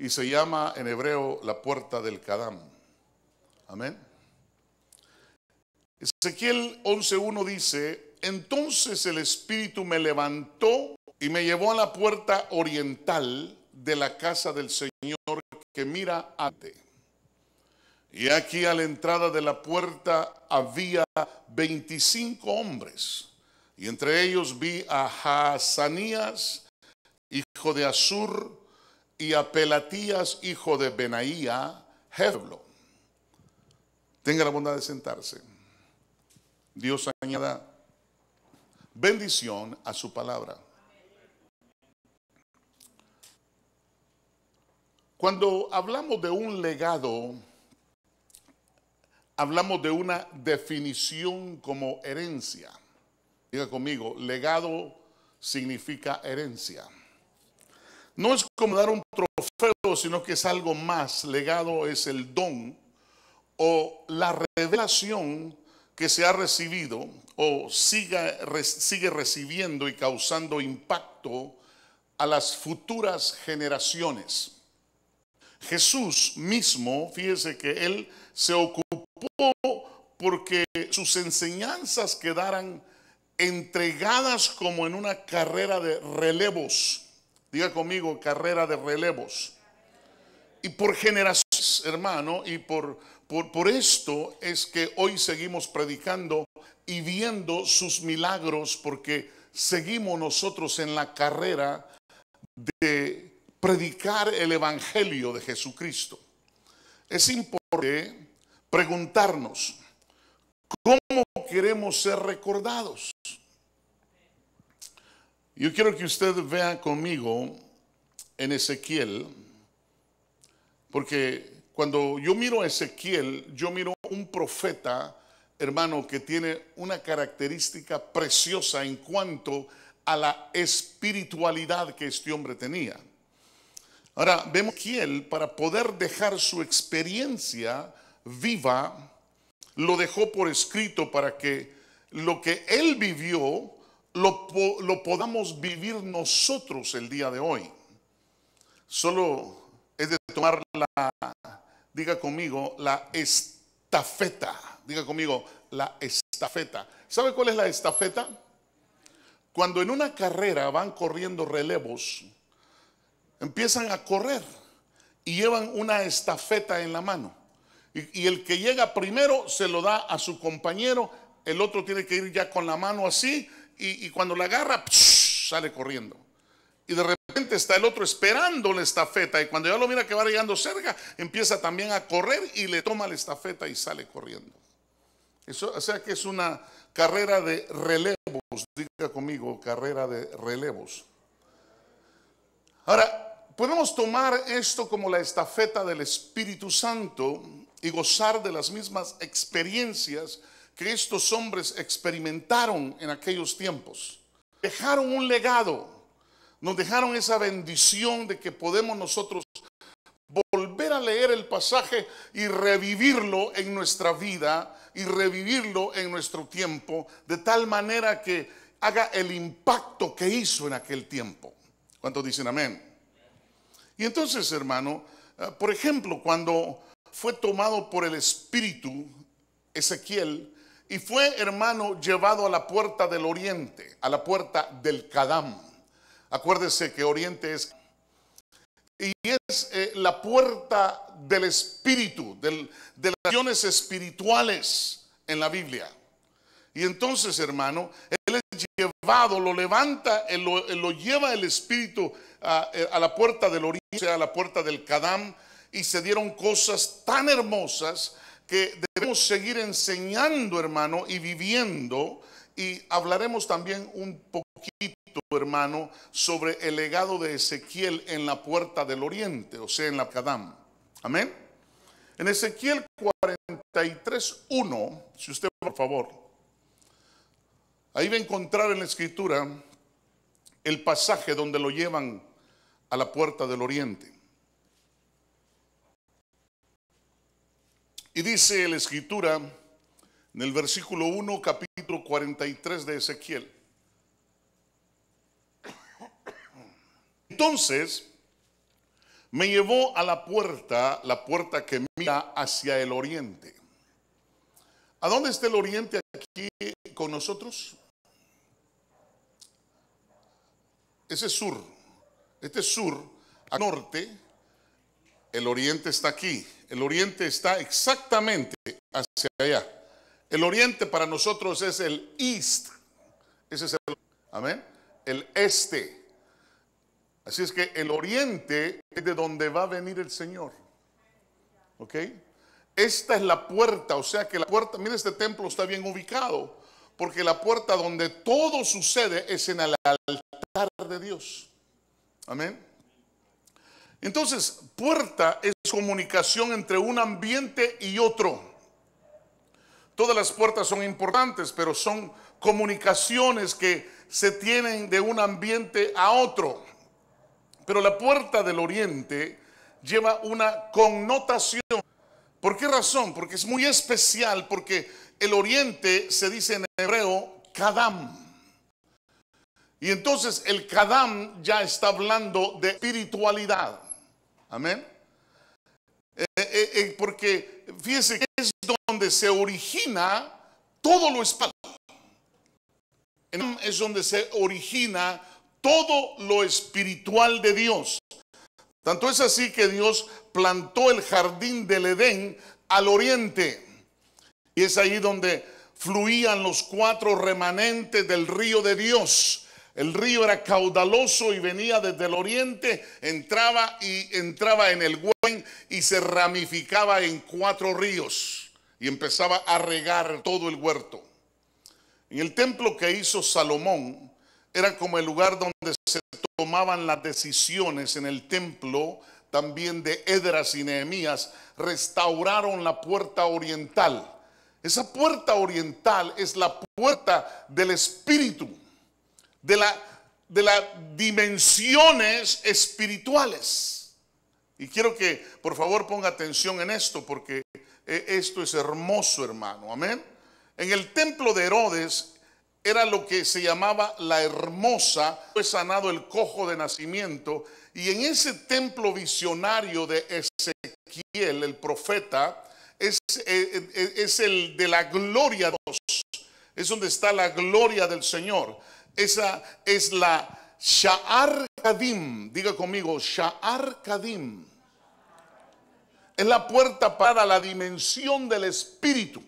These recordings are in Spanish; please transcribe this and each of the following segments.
y se llama en hebreo la puerta del Kadam. Amén. Ezequiel 11:1 dice: entonces el Espíritu me levantó y me llevó a la puerta oriental de la casa del Señor que mira ante. Y aquí a la entrada de la puerta había 25 hombres. Y entre ellos vi a Jaazanías, hijo de Azur, y a Pelatías, hijo de Benaía, Jeblo. Tenga la bondad de sentarse. Dios añada bendición a su palabra. Cuando hablamos de un legado, hablamos de una definición como herencia. Diga conmigo, legado significa herencia. No es como dar un trofeo, sino que es algo más. Legado es el don o la revelación que se ha recibido o sigue recibiendo y causando impacto a las futuras generaciones. Jesús mismo, fíjese que él se ocupó porque sus enseñanzas quedaran entregadas como en una carrera de relevos. Diga conmigo, carrera de relevos. Y por generaciones, hermano, y por esto es que hoy seguimos predicando y viendo sus milagros, porque seguimos nosotros en la carrera de predicar el evangelio de Jesucristo. Es importante preguntarnos, ¿cómo queremos ser recordados? Yo quiero que usted vea conmigo en Ezequiel, porque cuando yo miro a Ezequiel, yo miro un profeta, hermano, que tiene una característica preciosa en cuanto a la espiritualidad que este hombre tenía. Ahora, vemos que él, para poder dejar su experiencia viva, lo dejó por escrito para que lo que él vivió lo podamos vivir nosotros el día de hoy. Solo es de tomar diga conmigo, la estafeta. Diga conmigo, la estafeta. ¿Sabe cuál es la estafeta? Cuando en una carrera van corriendo relevos, empiezan a correr y llevan una estafeta en la mano. Y el que llega primero se lo da a su compañero, el otro tiene que ir ya con la mano así, y cuando la agarra, sale corriendo. Y de repente está el otro esperando la estafeta, y cuando ya lo mira que va llegando cerca, empieza también a correr y le toma la estafeta y sale corriendo. Eso, o sea que es una carrera de relevos. Diga conmigo, carrera de relevos. Ahora, podemos tomar esto como la estafeta del Espíritu Santo y gozar de las mismas experiencias que estos hombres experimentaron en aquellos tiempos. Dejaron un legado, nos dejaron esa bendición de que podemos nosotros volver a leer el pasaje y revivirlo en nuestra vida y revivirlo en nuestro tiempo, de tal manera que haga el impacto que hizo en aquel tiempo. ¿Cuántos dicen amén? Y entonces, hermano, por ejemplo, cuando fue tomado por el Espíritu Ezequiel y fue, hermano, llevado a la puerta del oriente, a la puerta del Kadam. Acuérdese que oriente es, y es la puerta del Espíritu, de las acciones espirituales en la Biblia. Y entonces, hermano, él es llevado, lo levanta, él lo lleva el Espíritu a la puerta del oriente, a la puerta del Kadam, y se dieron cosas tan hermosas que debemos seguir enseñando, hermano, y viviendo. Y hablaremos también un poquito, hermano, sobre el legado de Ezequiel en la puerta del oriente, o sea, en la Kadam. Amén. En Ezequiel 43:1, si usted por favor, ahí va a encontrar en la escritura el pasaje donde lo llevan a la puerta del oriente. Y dice la escritura en el versículo 1, capítulo 43 de Ezequiel. Entonces Me llevó a la puerta que mira hacia el oriente. ¿A dónde está el oriente aquí con nosotros? Ese es sur. Este es sur, al norte. El oriente está aquí. El oriente está exactamente hacia allá. El oriente para nosotros es el east. Ese es el, amén, el este. Así es que el oriente es de donde va a venir el Señor. ¿Ok? Esta es la puerta, o sea que la puerta, mira, este templo está bien ubicado, porque la puerta donde todo sucede es en el altar de Dios. Amén. Entonces, puerta es comunicación entre un ambiente y otro. Todas las puertas son importantes, pero son comunicaciones que se tienen de un ambiente a otro. Pero la puerta del oriente lleva una connotación. ¿Por qué razón? Porque es muy especial, porque el oriente se dice en hebreo Kadam. Y entonces el Kadam ya está hablando de espiritualidad. Amén. Porque fíjense que es donde se origina todo lo espiritual. Es donde se origina todo lo espiritual de Dios. Tanto es así que Dios plantó el jardín del Edén al oriente. Y es ahí donde fluían los 4 remanentes del río de Dios. El río era caudaloso y venía desde el oriente, entraba en el Guen y se ramificaba en 4 ríos y empezaba a regar todo el huerto. En el templo que hizo Salomón era como el lugar donde se tomaban las decisiones. En el templo también de Esdras y Nehemías restauraron la puerta oriental. Esa puerta oriental es la puerta del espíritu, de las dimensiones espirituales. Y quiero que por favor ponga atención en esto, porque esto es hermoso, hermano. Amén. En el templo de Herodes era lo que se llamaba la hermosa. Fue sanado el cojo de nacimiento. Y en ese templo visionario de Ezequiel, el profeta, es el de la gloria de Dios. Es donde está la gloria del Señor. Esa es la Sha'ar Kadim. Diga conmigo, Sha'ar Kadim. Es la puerta para la dimensión del espíritu.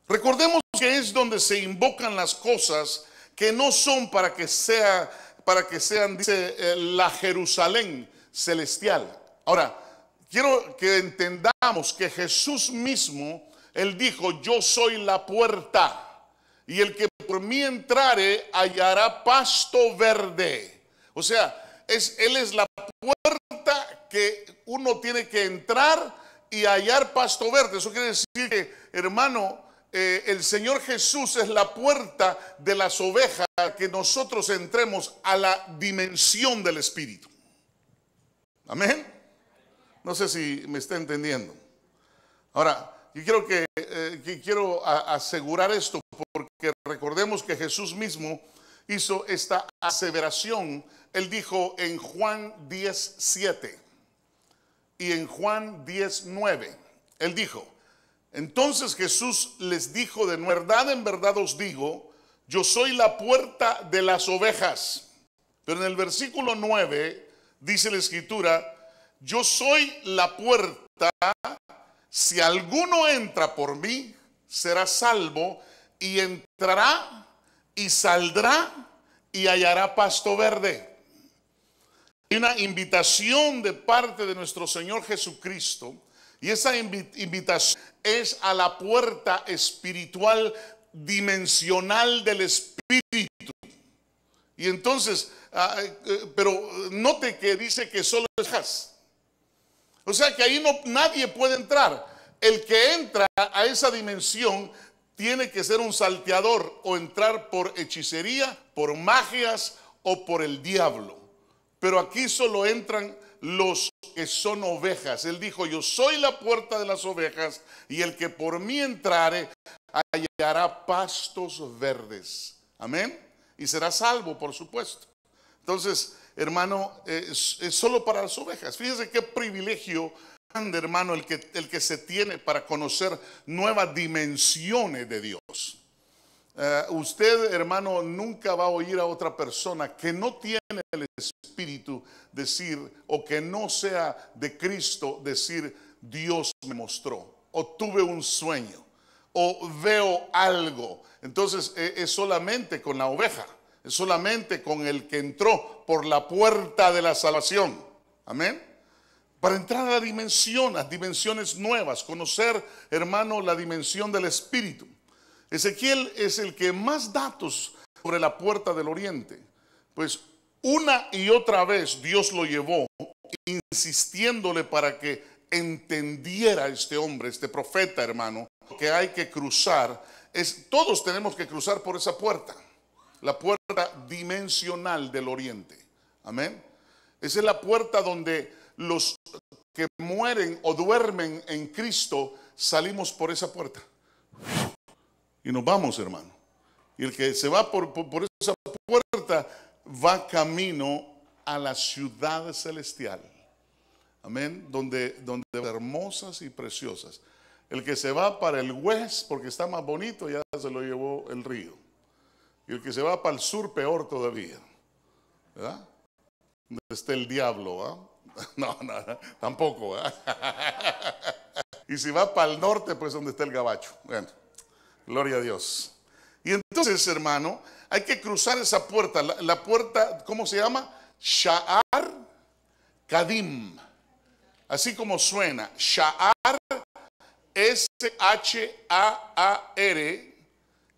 Recordemos que es donde se invocan las cosas que no son para que sean, dice, la Jerusalén celestial. Ahora, quiero que entendamos que Jesús mismo, Él dijo, yo soy la puerta. Y el que por mí entrare hallará pasto verde. O sea, Él es la puerta que uno tiene que entrar y hallar pasto verde. Eso quiere decir que, hermano, el Señor Jesús es la puerta de las ovejas, que nosotros entremos a la dimensión del Espíritu. Amén. No sé si me está entendiendo. Ahora, yo quiero asegurar esto, porque recordemos que Jesús mismo hizo esta aseveración. Él dijo en Juan 10:7 y en Juan 10:9. Él dijo: entonces Jesús les dijo de verdad, en verdad os digo, yo soy la puerta de las ovejas. Pero en el versículo 9 dice la escritura, yo soy la puerta, si alguno entra por mí, será salvo, y entrará y saldrá y hallará pasto verde. Hay una invitación de parte de nuestro Señor Jesucristo, y esa invitación es a la puerta espiritual dimensional del Espíritu. Y entonces, pero note que dice que solo es ovejas. O sea que ahí nadie puede entrar. El que entra a esa dimensión tiene que ser un salteador, o entrar por hechicería, por magias o por el diablo. Pero aquí solo entran los que son ovejas. Él dijo, yo soy la puerta de las ovejas, y el que por mí entrare hallará pastos verdes. Amén. Y será salvo, por supuesto. Entonces, hermano, es solo para las ovejas. Fíjese qué privilegio grande, hermano, el que se tiene para conocer nuevas dimensiones de Dios. Usted, hermano, nunca va a oír a otra persona que no tiene el Espíritu decir, o que no sea de Cristo decir, Dios me mostró, o tuve un sueño, o veo algo. Entonces es solamente con la oveja, es solamente con el que entró por la puerta de la salvación. Amén. Para entrar a las dimensiones nuevas, conocer, hermano, la dimensión del Espíritu. Ezequiel es el que más datos sobre la puerta del oriente. Pues una y otra vez Dios lo llevó, insistiéndole para que entendiera este hombre, este profeta, hermano, que hay que cruzar. Todos tenemos que cruzar por esa puerta, la puerta dimensional del oriente. Amén. Esa es la puerta donde los que mueren o duermen en Cristo salimos por esa puerta. Y nos vamos, hermano. Y el que se va por esa puerta va camino a la ciudad celestial. Amén. Donde hermosas y preciosas. El que se va para el oeste porque está más bonito, ya se lo llevó el río. Y el que se va para el sur, peor todavía. ¿Verdad? Donde está el diablo, ¿verdad? No, tampoco, ¿verdad? Y si va para el norte, pues donde está el gabacho. Bueno. Gloria a Dios. Y entonces, hermano, hay que cruzar esa puerta. La puerta, ¿cómo se llama? Sha'ar Kadim. Así como suena. Sha'ar, S-H-A-A-R.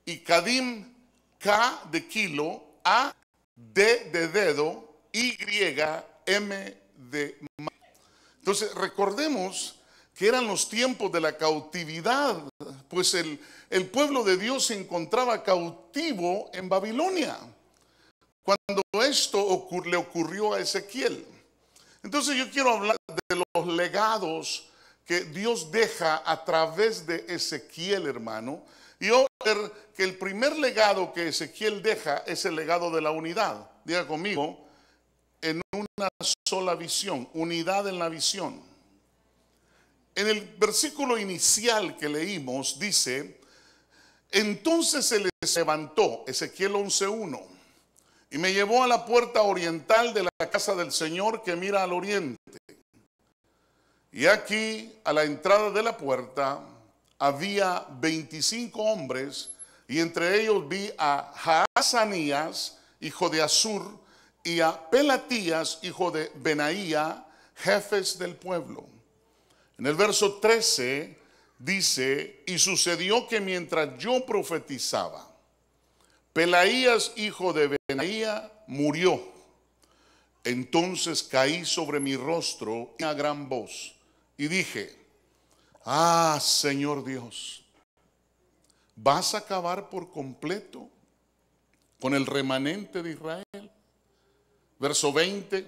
Y Kadim, K de kilo, A, D de dedo, Y, M de mar. Entonces, recordemos que eran los tiempos de la cautividad, pues el pueblo de Dios se encontraba cautivo en Babilonia, cuando esto le ocurrió a Ezequiel. Entonces yo quiero hablar de los legados que Dios deja a través de Ezequiel, hermano, y ver que el primer legado que Ezequiel deja es el legado de la unidad. Diga conmigo, en una sola visión, unidad en la visión. En el versículo inicial que leímos dice, entonces se les levantó, Ezequiel 11:1, y me llevó a la puerta oriental de la casa del Señor que mira al oriente. Y aquí, a la entrada de la puerta, había 25 hombres, y entre ellos vi a Jaazanías, hijo de Azur, y a Pelatías, hijo de Benaía, jefes del pueblo. En el verso 13 dice, y sucedió que mientras yo profetizaba, Pelaías, hijo de Benaía, murió. Entonces caí sobre mi rostro a gran voz y dije, ah, Señor Dios, ¿vas a acabar por completo con el remanente de Israel? Verso 20,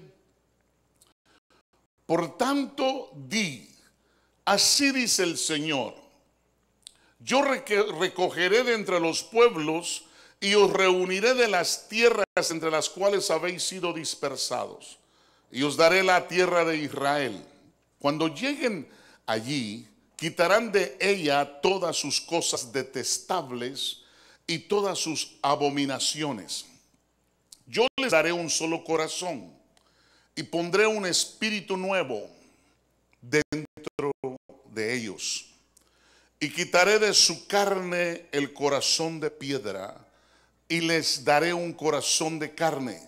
por tanto di, así dice el Señor, yo recogeré de entre los pueblos y os reuniré de las tierras entre las cuales habéis sido dispersados, y os daré la tierra de Israel. Cuando lleguen allí, quitarán de ella todas sus cosas detestables y todas sus abominaciones. Yo les daré un solo corazón y pondré un espíritu nuevo dentro de ellos. Y quitaré de su carne el corazón de piedra y les daré un corazón de carne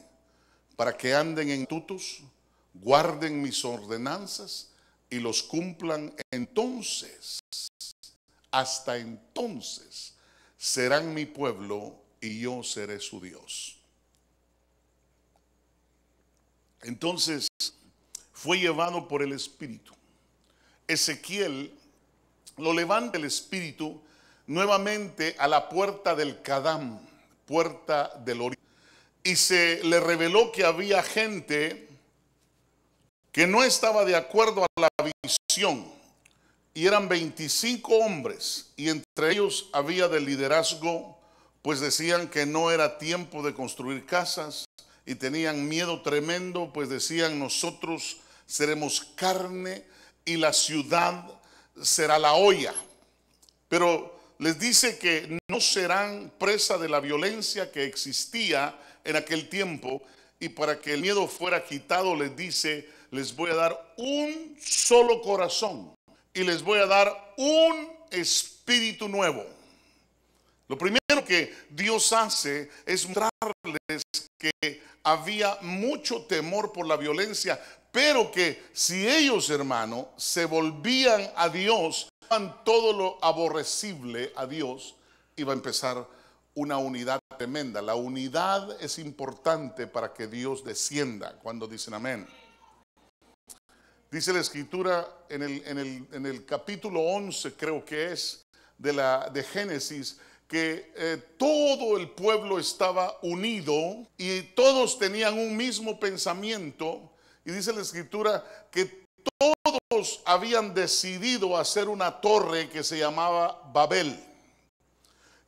para que anden en estatutos, guarden mis ordenanzas y los cumplan. Entonces, hasta entonces, serán mi pueblo y yo seré su Dios. Entonces, fue llevado por el Espíritu. Ezequiel lo levanta el Espíritu nuevamente a la puerta del Kadam, puerta del oriente. Y se le reveló que había gente que no estaba de acuerdo a la visión. Y eran 25 hombres. Y entre ellos había de liderazgo, pues decían que no era tiempo de construir casas y tenían miedo tremendo, pues decían: nosotros seremos carne y la ciudad será la olla. Pero les dice que no serán presa de la violencia que existía en aquel tiempo, y para que el miedo fuera quitado les dice: les voy a dar un solo corazón y les voy a dar un espíritu nuevo. Lo primero que Dios hace es mostrarles que había mucho temor por la violencia, pero que si ellos, hermano, se volvían a Dios, todo lo aborrecible a Dios, iba a empezar una unidad tremenda. La unidad es importante para que Dios descienda. Cuando dicen amén. Dice la escritura en el capítulo 11, creo que es, de Génesis, que todo el pueblo estaba unido y todos tenían un mismo pensamiento. Y dice la escritura que todos habían decidido hacer una torre que se llamaba Babel.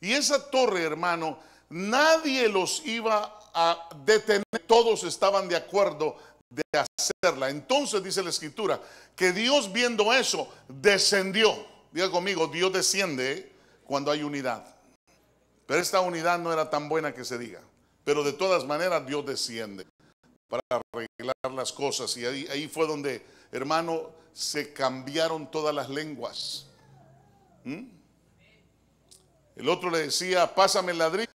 Y esa torre, hermano, nadie los iba a detener. Todos estaban de acuerdo de hacerla. Entonces dice la escritura que Dios, viendo eso, descendió. Diga conmigo: Dios desciende cuando hay unidad. Pero esta unidad no era tan buena que se diga. Pero de todas maneras Dios desciende para arreglar las cosas. Y ahí fue donde, hermano, se cambiaron todas las lenguas. El otro le decía: pásame el ladrillo.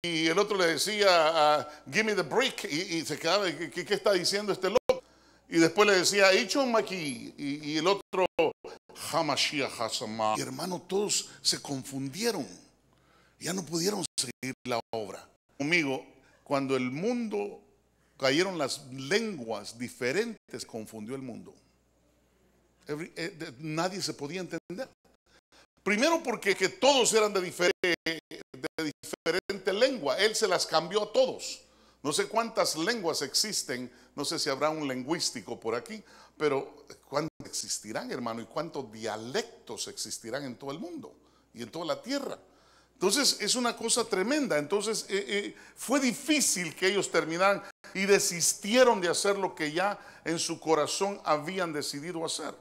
Y el otro le decía: give me the brick. Y se quedaba: ¿qué está diciendo este loco? Y después le decía: Ichon aquí. Y el otro: Hamashiach Hasama. Y hermano, todos se confundieron. Ya no pudieron seguir la obra. Conmigo, cuando el mundo cayeron las lenguas diferentes, confundió el mundo. Nadie se podía entender. Primero porque que todos eran de diferente lengua. Él se las cambió a todos. No sé cuántas lenguas existen. No sé si habrá un lingüístico por aquí. Pero ¿cuántos existirán, hermano? ¿Y cuántos dialectos existirán en todo el mundo y en toda la tierra? Entonces es una cosa tremenda. Entonces fue difícil que ellos terminaran y desistieron de hacer lo que ya en su corazón habían decidido hacer.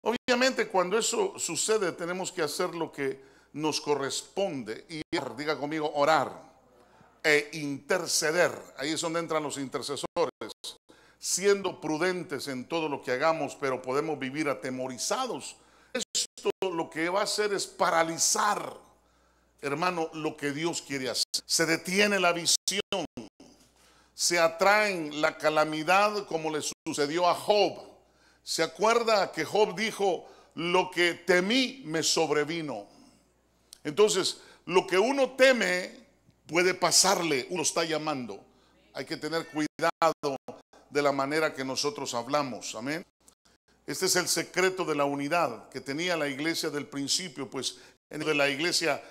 Obviamente cuando eso sucede tenemos que hacer lo que nos corresponde y diga conmigo: orar e interceder. Ahí es donde entran los intercesores, siendo prudentes en todo lo que hagamos, pero podemos vivir atemorizados. Esto lo que va a hacer es paralizar, hermano, lo que Dios quiere hacer. Se detiene la visión, se atraen la calamidad, como le sucedió a Job. ¿Se acuerda que Job dijo: lo que temí me sobrevino? Entonces, lo que uno teme puede pasarle, uno está llamando. Hay que tener cuidado de la manera que nosotros hablamos. Amén. Este es el secreto de la unidad que tenía la iglesia del principio, pues de la iglesia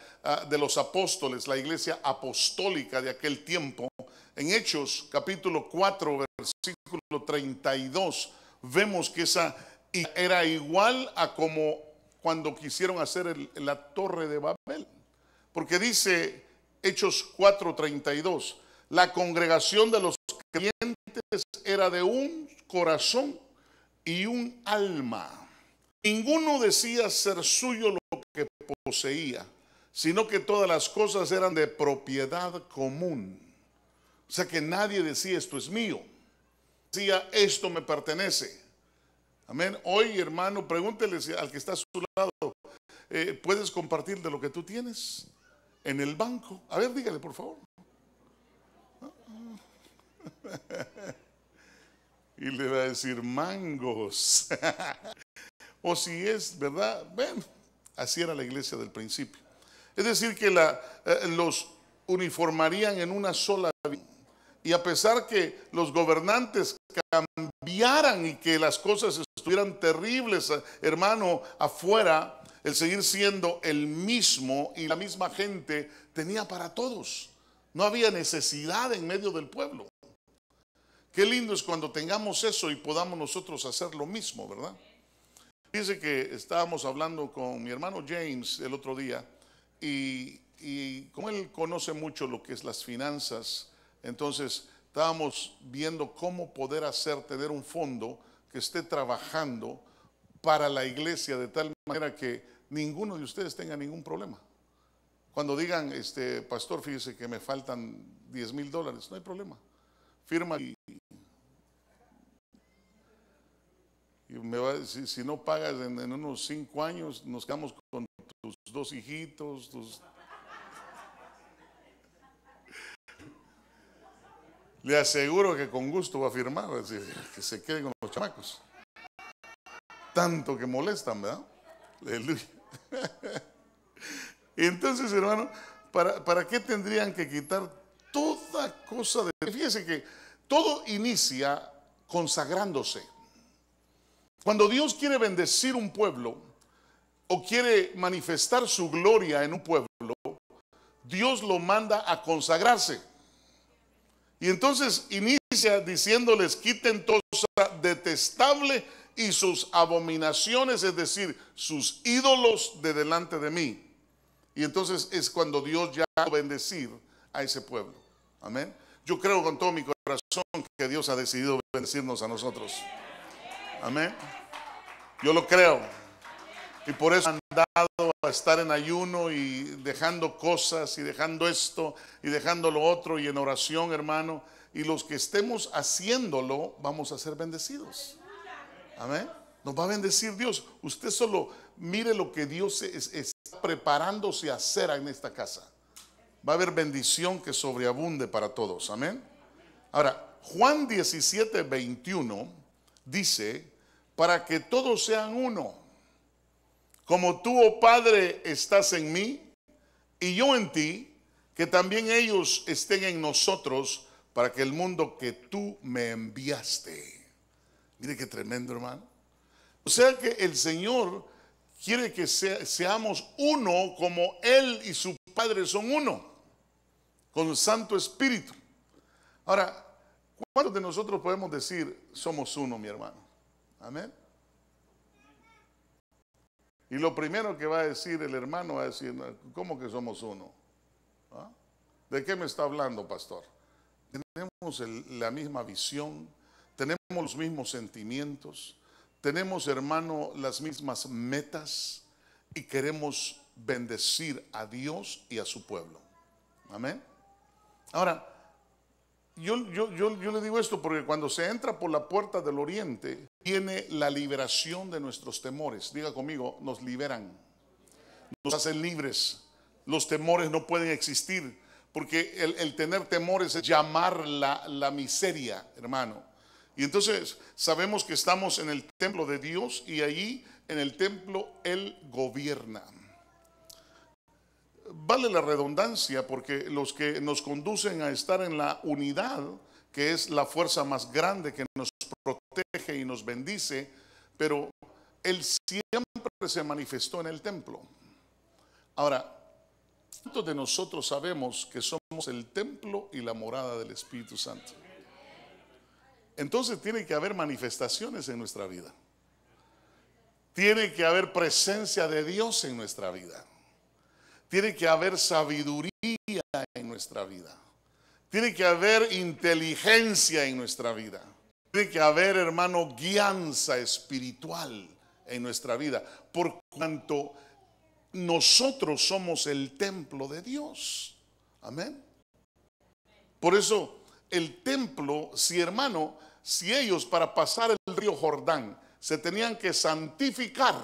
de los apóstoles, la iglesia apostólica de aquel tiempo. En Hechos capítulo 4 versículo 32 vemos que esa era igual a como cuando quisieron hacer la torre de Babel. Porque dice Hechos 4:32: la congregación de los creyentes era de un corazón y un alma. Ninguno decía ser suyo lo que poseía, sino que todas las cosas eran de propiedad común. O sea que nadie decía: esto es mío. Decía: esto me pertenece. Amén. Hoy, hermano, pregúntele al que está a su lado: ¿puedes compartir de lo que tú tienes en el banco? A ver, dígale, por favor. Y le va a decir: mangos. O si es verdad, ven, así era la iglesia del principio. Es decir, que los uniformarían en una sola vida. Y a pesar que los gobernantes cambiaran y que las cosas estuvieran terribles, hermano, afuera, el seguir siendo el mismo y la misma gente tenía para todos. No había necesidad en medio del pueblo. Qué lindo es cuando tengamos eso y podamos nosotros hacer lo mismo, ¿verdad? Dice que estábamos hablando con mi hermano James el otro día y como él conoce mucho lo que es las finanzas Entonces estábamos viendo cómo poder tener un fondo que esté trabajando para la iglesia de tal manera que ninguno de ustedes tenga ningún problema. Cuando digan, pastor, fíjese que me faltan $10,000, no hay problema. Firma y me va a decir, si no pagas en unos 5 años, nos quedamos con tus 2 hijitos, Le aseguro que con gusto va a firmar, va a decir, que se queden con los chamacos. Tanto que molestan, ¿verdad? Aleluya. Y entonces, hermano, ¿para qué tendrían que quitar toda cosa de... Fíjese que todo inicia consagrándose. Cuando Dios quiere bendecir un pueblo o quiere manifestar su gloria en un pueblo, Dios lo manda a consagrarse. Y entonces inicia diciéndoles, quiten toda cosa detestable y sus abominaciones, es decir, sus ídolos de delante de mí. Y entonces es cuando Dios ya va a bendecir a ese pueblo. Amén. Yo creo con todo mi corazón que Dios ha decidido bendecirnos a nosotros. Amén. Yo lo creo. Y por eso han dado a estar en ayuno y dejando cosas y dejando esto y dejando lo otro y en oración, hermano. Y los que estemos haciéndolo, vamos a ser bendecidos. Amén. Nos va a bendecir Dios. Usted solo mire lo que Dios está preparándose a hacer en esta casa. Va a haber bendición que sobreabunde para todos. Amén. Ahora, Juan 17:21 dice, para que todos sean uno. Como tú, oh Padre, estás en mí y yo en ti, que también ellos estén en nosotros, para que el mundo que tú me enviaste. Mire qué tremendo, hermano. O sea que el Señor quiere que seamos uno como Él y su Padre son uno, con el Santo Espíritu. Ahora, ¿cuántos de nosotros podemos decir somos uno, mi hermano? Amén. Y lo primero que va a decir el hermano va a decir, ¿cómo que somos uno? ¿Ah? ¿De qué me está hablando, pastor? Tenemos la misma visión, tenemos los mismos sentimientos, tenemos, hermano, las mismas metas y queremos bendecir a Dios y a su pueblo. Amén. Ahora, yo le digo esto porque cuando se entra por la puerta del oriente, viene la liberación de nuestros temores. Diga conmigo, nos liberan, nos hacen libres. Los temores no pueden existir, porque el tener temores es llamar la miseria, hermano. Y entonces sabemos que estamos en el templo de Dios y allí en el templo Él gobierna. Vale la redundancia porque los que nos conducen a estar en la unidad, que es la fuerza más grande que nos protege y nos bendice, pero Él siempre se manifestó en el templo. Ahora, ¿cuántos de nosotros sabemos que somos el templo y la morada del Espíritu Santo? Entonces tiene que haber manifestaciones en nuestra vida. Tiene que haber presencia de Dios en nuestra vida. Tiene que haber sabiduría en nuestra vida. Tiene que haber inteligencia en nuestra vida. Tiene que haber, hermano, guianza espiritual en nuestra vida. Por cuanto nosotros somos el templo de Dios. Amén. Por eso el templo, si ellos para pasar el río Jordán se tenían que santificar,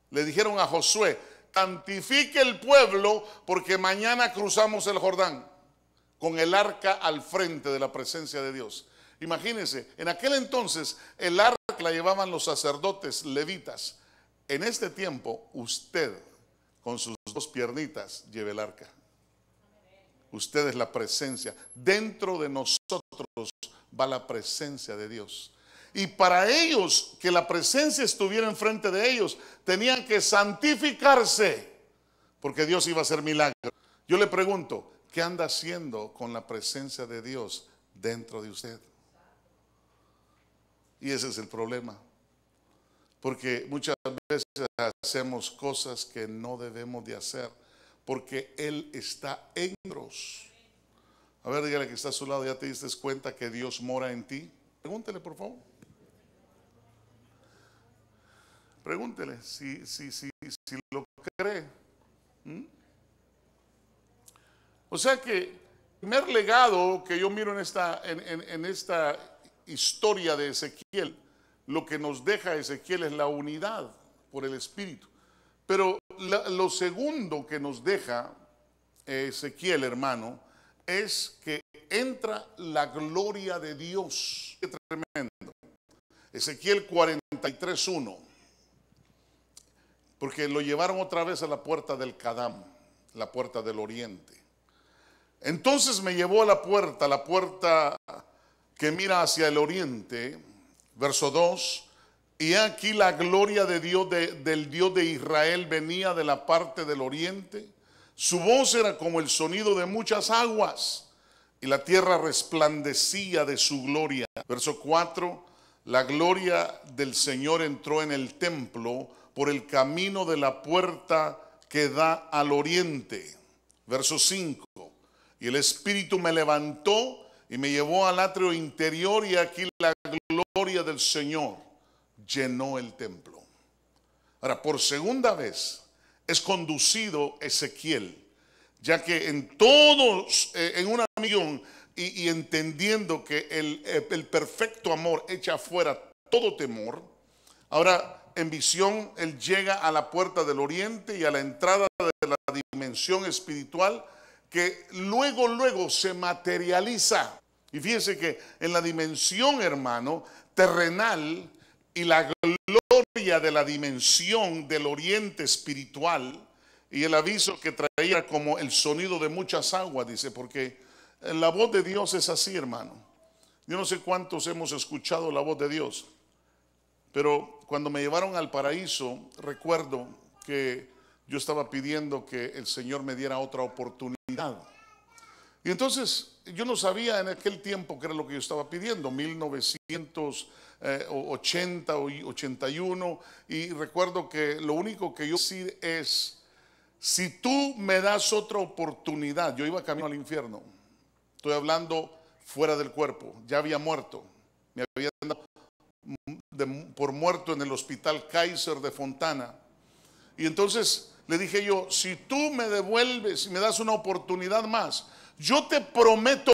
le dijeron a Josué, santifique el pueblo porque mañana cruzamos el Jordán con el arca al frente de la presencia de Dios. Imagínense, en aquel entonces el arca la llevaban los sacerdotes levitas. En este tiempo usted con sus 2 piernitas lleve el arca. Usted es la presencia. Dentro de nosotros va la presencia de Dios. Y para ellos, que la presencia estuviera enfrente de ellos, tenían que santificarse, porque Dios iba a hacer milagros. Yo le pregunto, ¿qué anda haciendo con la presencia de Dios dentro de usted? Y ese es el problema. Porque muchas veces hacemos cosas que no debemos de hacer, porque Él está en nosotros. A ver, dígale que está a su lado, ¿ya te diste cuenta que Dios mora en ti? Pregúntele, por favor. Pregúntele si lo cree. O sea que el primer legado que yo miro en esta historia de Ezequiel, lo que nos deja Ezequiel es la unidad por el Espíritu. Pero lo segundo que nos deja Ezequiel, hermano, es que entra la gloria de Dios. Qué tremendo. Ezequiel 43:1. Porque lo llevaron otra vez a la puerta del Cadam, la puerta del oriente. Entonces me llevó a la puerta que mira hacia el oriente, verso 2. Y aquí la gloria de Dios, del Dios de Israel, venía de la parte del oriente. Su voz era como el sonido de muchas aguas, y la tierra resplandecía de su gloria. Verso 4, la gloria del Señor entró en el templo por el camino de la puerta que da al oriente. Verso 5, y el Espíritu me levantó y me llevó al atrio interior, y aquí la gloria del Señor llenó el templo. Ahora, por segunda vez es conducido Ezequiel, ya que en todos, en una misión y entendiendo que el perfecto amor echa fuera todo temor. Ahora, en visión, él llega a la puerta del oriente y a la entrada de la dimensión espiritual, que luego se materializa. Y fíjense que en la dimensión, hermano, terrenal, y la gloria de la dimensión del oriente espiritual, y el aviso que traía como el sonido de muchas aguas, dice, porque la voz de Dios es así, hermano. Yo no sé cuántos hemos escuchado la voz de Dios, pero cuando me llevaron al paraíso, recuerdo que yo estaba pidiendo que el Señor me diera otra oportunidad. Y entonces yo no sabía en aquel tiempo qué era lo que yo estaba pidiendo, 1980 o 81, y recuerdo que lo único que yo sí es, si tú me das otra oportunidad. Yo iba camino al infierno, estoy hablando fuera del cuerpo, ya había muerto, me había dado por muerto en el hospital Kaiser de Fontana. Y entonces le dije yo, si tú me devuelves y me das una oportunidad más, yo te prometo.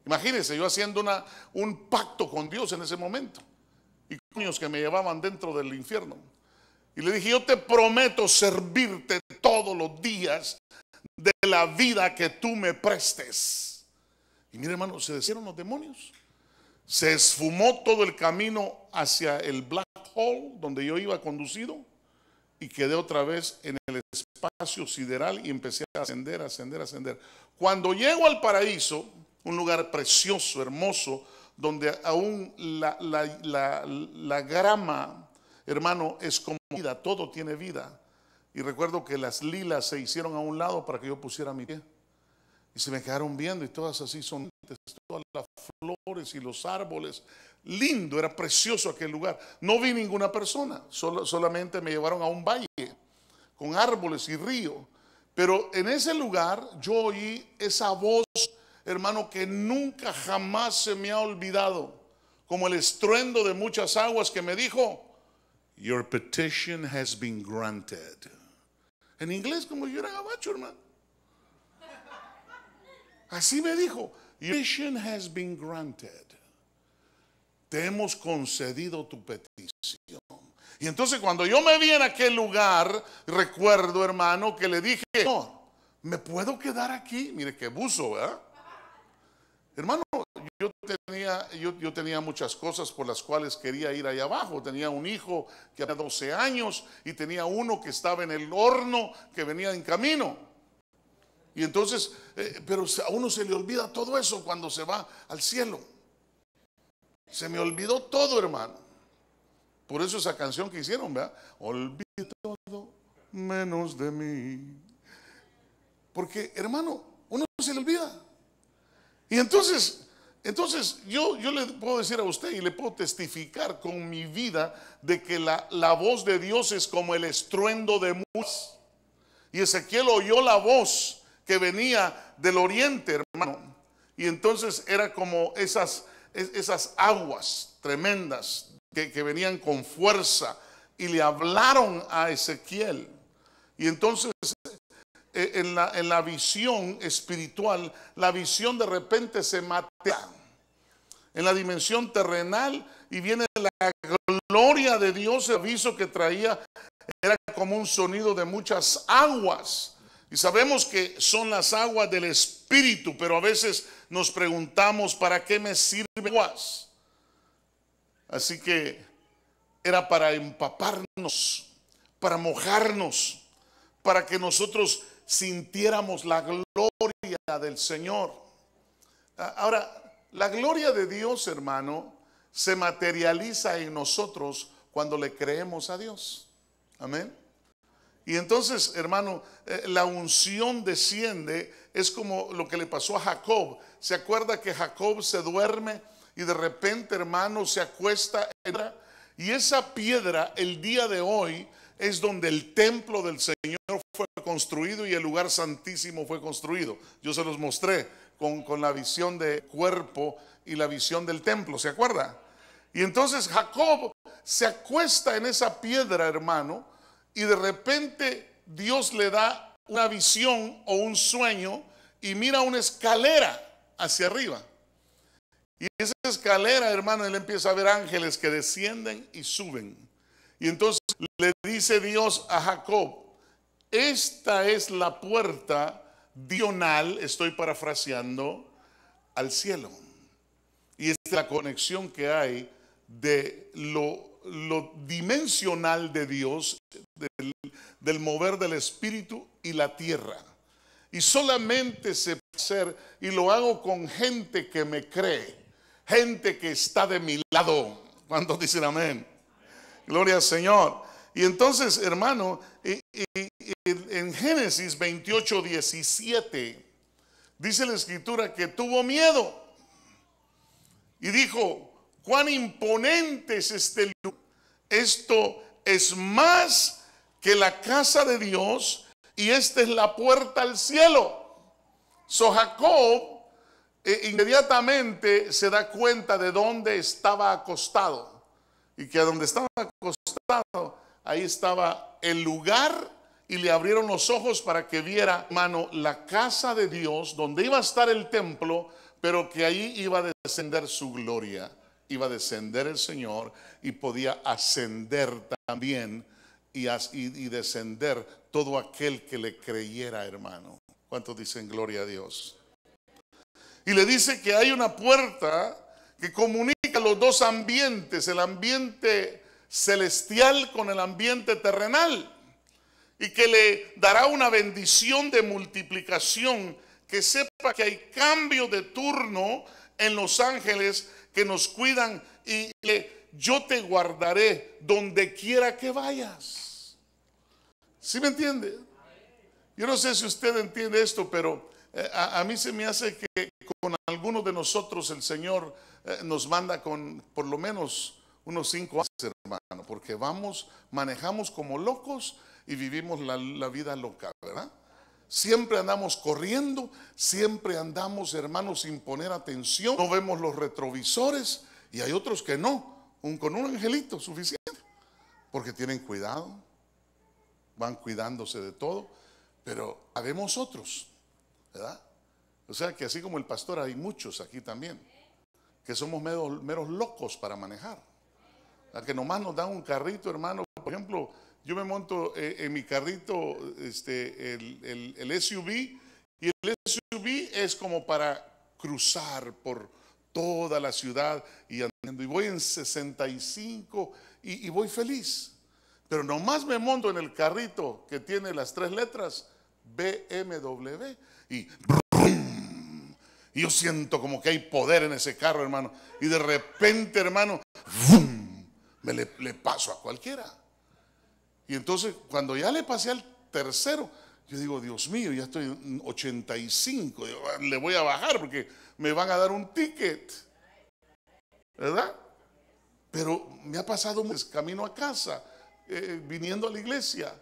Imagínense, yo haciendo un pacto con Dios en ese momento, y niños que me llevaban dentro del infierno. Y le dije, yo te prometo servirte todos los días de la vida que tú me prestes. Y mire, hermano, se deshicieron los demonios. Se esfumó todo el camino hacia el black hole donde yo iba conducido, y quedé otra vez en el espacio sideral y empecé a ascender. Cuando llego al paraíso, un lugar precioso, hermoso, donde aún la grama, hermano, es como vida, todo tiene vida. Y recuerdo que las lilas se hicieron a un lado para que yo pusiera mi pie, y se me quedaron viendo, y todas así son, todas las flores y los árboles. Lindo, era precioso aquel lugar. No vi ninguna persona, solamente me llevaron a un valle con árboles y río. Pero en ese lugar yo oí esa voz, hermano, que nunca jamás se me ha olvidado, como el estruendo de muchas aguas, que me dijo, your petition has been granted. En inglés, como yo era gabacho, hermano. Así me dijo, your petition has been granted. Te hemos concedido tu petición. Y entonces cuando yo me vi en aquel lugar, recuerdo, hermano, que le dije, no, ¿me puedo quedar aquí? Mire qué buzo, ¿verdad? Hermano, yo tenía muchas cosas por las cuales quería ir allá abajo. Tenía un hijo que tenía 12 años y tenía uno que estaba en el horno, que venía en camino. Y entonces, pero a uno se le olvida todo eso cuando se va al cielo. Se me olvidó todo, hermano. Por eso esa canción que hicieron, ¿verdad? Olvide todo menos de mí. Porque, hermano, uno se le olvida. Y entonces yo le puedo decir a usted y le puedo testificar con mi vida de que la voz de Dios es como el estruendo de muchos. Y Ezequiel oyó la voz que venía del oriente, hermano. Y entonces era como esas aguas tremendas que venían con fuerza y le hablaron a Ezequiel. Y entonces en la visión espiritual, la visión de repente se matea en la dimensión terrenal y viene la gloria de Dios. El aviso que traía era como un sonido de muchas aguas. Y sabemos que son las aguas del Espíritu, pero a veces nos preguntamos, ¿para qué me sirven aguas? Así que era para empaparnos, para mojarnos, para que nosotros sintiéramos la gloria del Señor. Ahora, la gloria de Dios, hermano, se materializa en nosotros cuando le creemos a Dios. Amén. Y entonces, hermano, la unción desciende. Es como lo que le pasó a Jacob. ¿Se acuerda que Jacob se duerme y de repente, hermano, se acuesta y esa piedra el día de hoy es donde el templo del Señor fue construido y el lugar santísimo fue construido? Yo se los mostré con la visión de cuerpo y la visión del templo, ¿se acuerda? Y entonces Jacob se acuesta en esa piedra, hermano, y de repente Dios le da una visión o un sueño y mira una escalera hacia arriba. Y esa escalera, hermano, él empieza a ver ángeles que descienden y suben. Y entonces le dice Dios a Jacob, esta es la puerta diagonal, estoy parafraseando, al cielo. Y esta es la conexión que hay de lo dimensional de Dios, del mover del Espíritu y la tierra. Y solamente se puede hacer, y lo hago con gente que me cree, gente que está de mi lado. ¿Cuántos dicen amén? Gloria al Señor. Y entonces, hermano, en Génesis 28:17 dice la escritura que tuvo miedo y dijo, cuán imponente es este lugar. Esto es más que la casa de Dios y esta es la puerta al cielo. So Jacob inmediatamente se da cuenta de dónde estaba acostado y que a donde estaba acostado ahí estaba el lugar, y le abrieron los ojos para que viera, hermano, la casa de Dios, donde iba a estar el templo, pero que ahí iba a descender su gloria, iba a descender el Señor y podía ascender también y descender todo aquel que le creyera, hermano. ¿Cuántos dicen gloria a Dios? Y le dice que hay una puerta que comunica los dos ambientes, el ambiente celestial con el ambiente terrenal, y que le dará una bendición de multiplicación, que sepa que hay cambio de turno en los ángeles que nos cuidan, y yo te guardaré donde quiera que vayas. ¿Sí me entiende? Yo no sé si usted entiende esto, pero a mí se me hace que con algunos de nosotros el Señor nos manda con por lo menos unos 5 años, hermano, porque manejamos como locos y vivimos la vida loca, ¿verdad? Siempre andamos corriendo, siempre andamos, hermanos, sin poner atención. No vemos los retrovisores, y hay otros que no, con un angelito suficiente, porque tienen cuidado, van cuidándose de todo, pero habemos otros, ¿verdad? O sea que así como el pastor, hay muchos aquí también que somos meros locos para manejar. A que nomás nos dan un carrito, hermano. Por ejemplo, yo me monto en mi carrito, el SUV, y el SUV es como para cruzar por toda la ciudad y andando, y voy en 65 y voy feliz. Pero nomás me monto en el carrito que tiene las 3 letras BMW y yo siento como que hay poder en ese carro, hermano, y de repente, hermano, le paso a cualquiera. Y entonces cuando ya le pasé al tercero, yo digo, Dios mío, ya estoy en 85, le voy a bajar porque me van a dar un ticket, ¿verdad? Pero me ha pasado camino a casa, viniendo a la iglesia,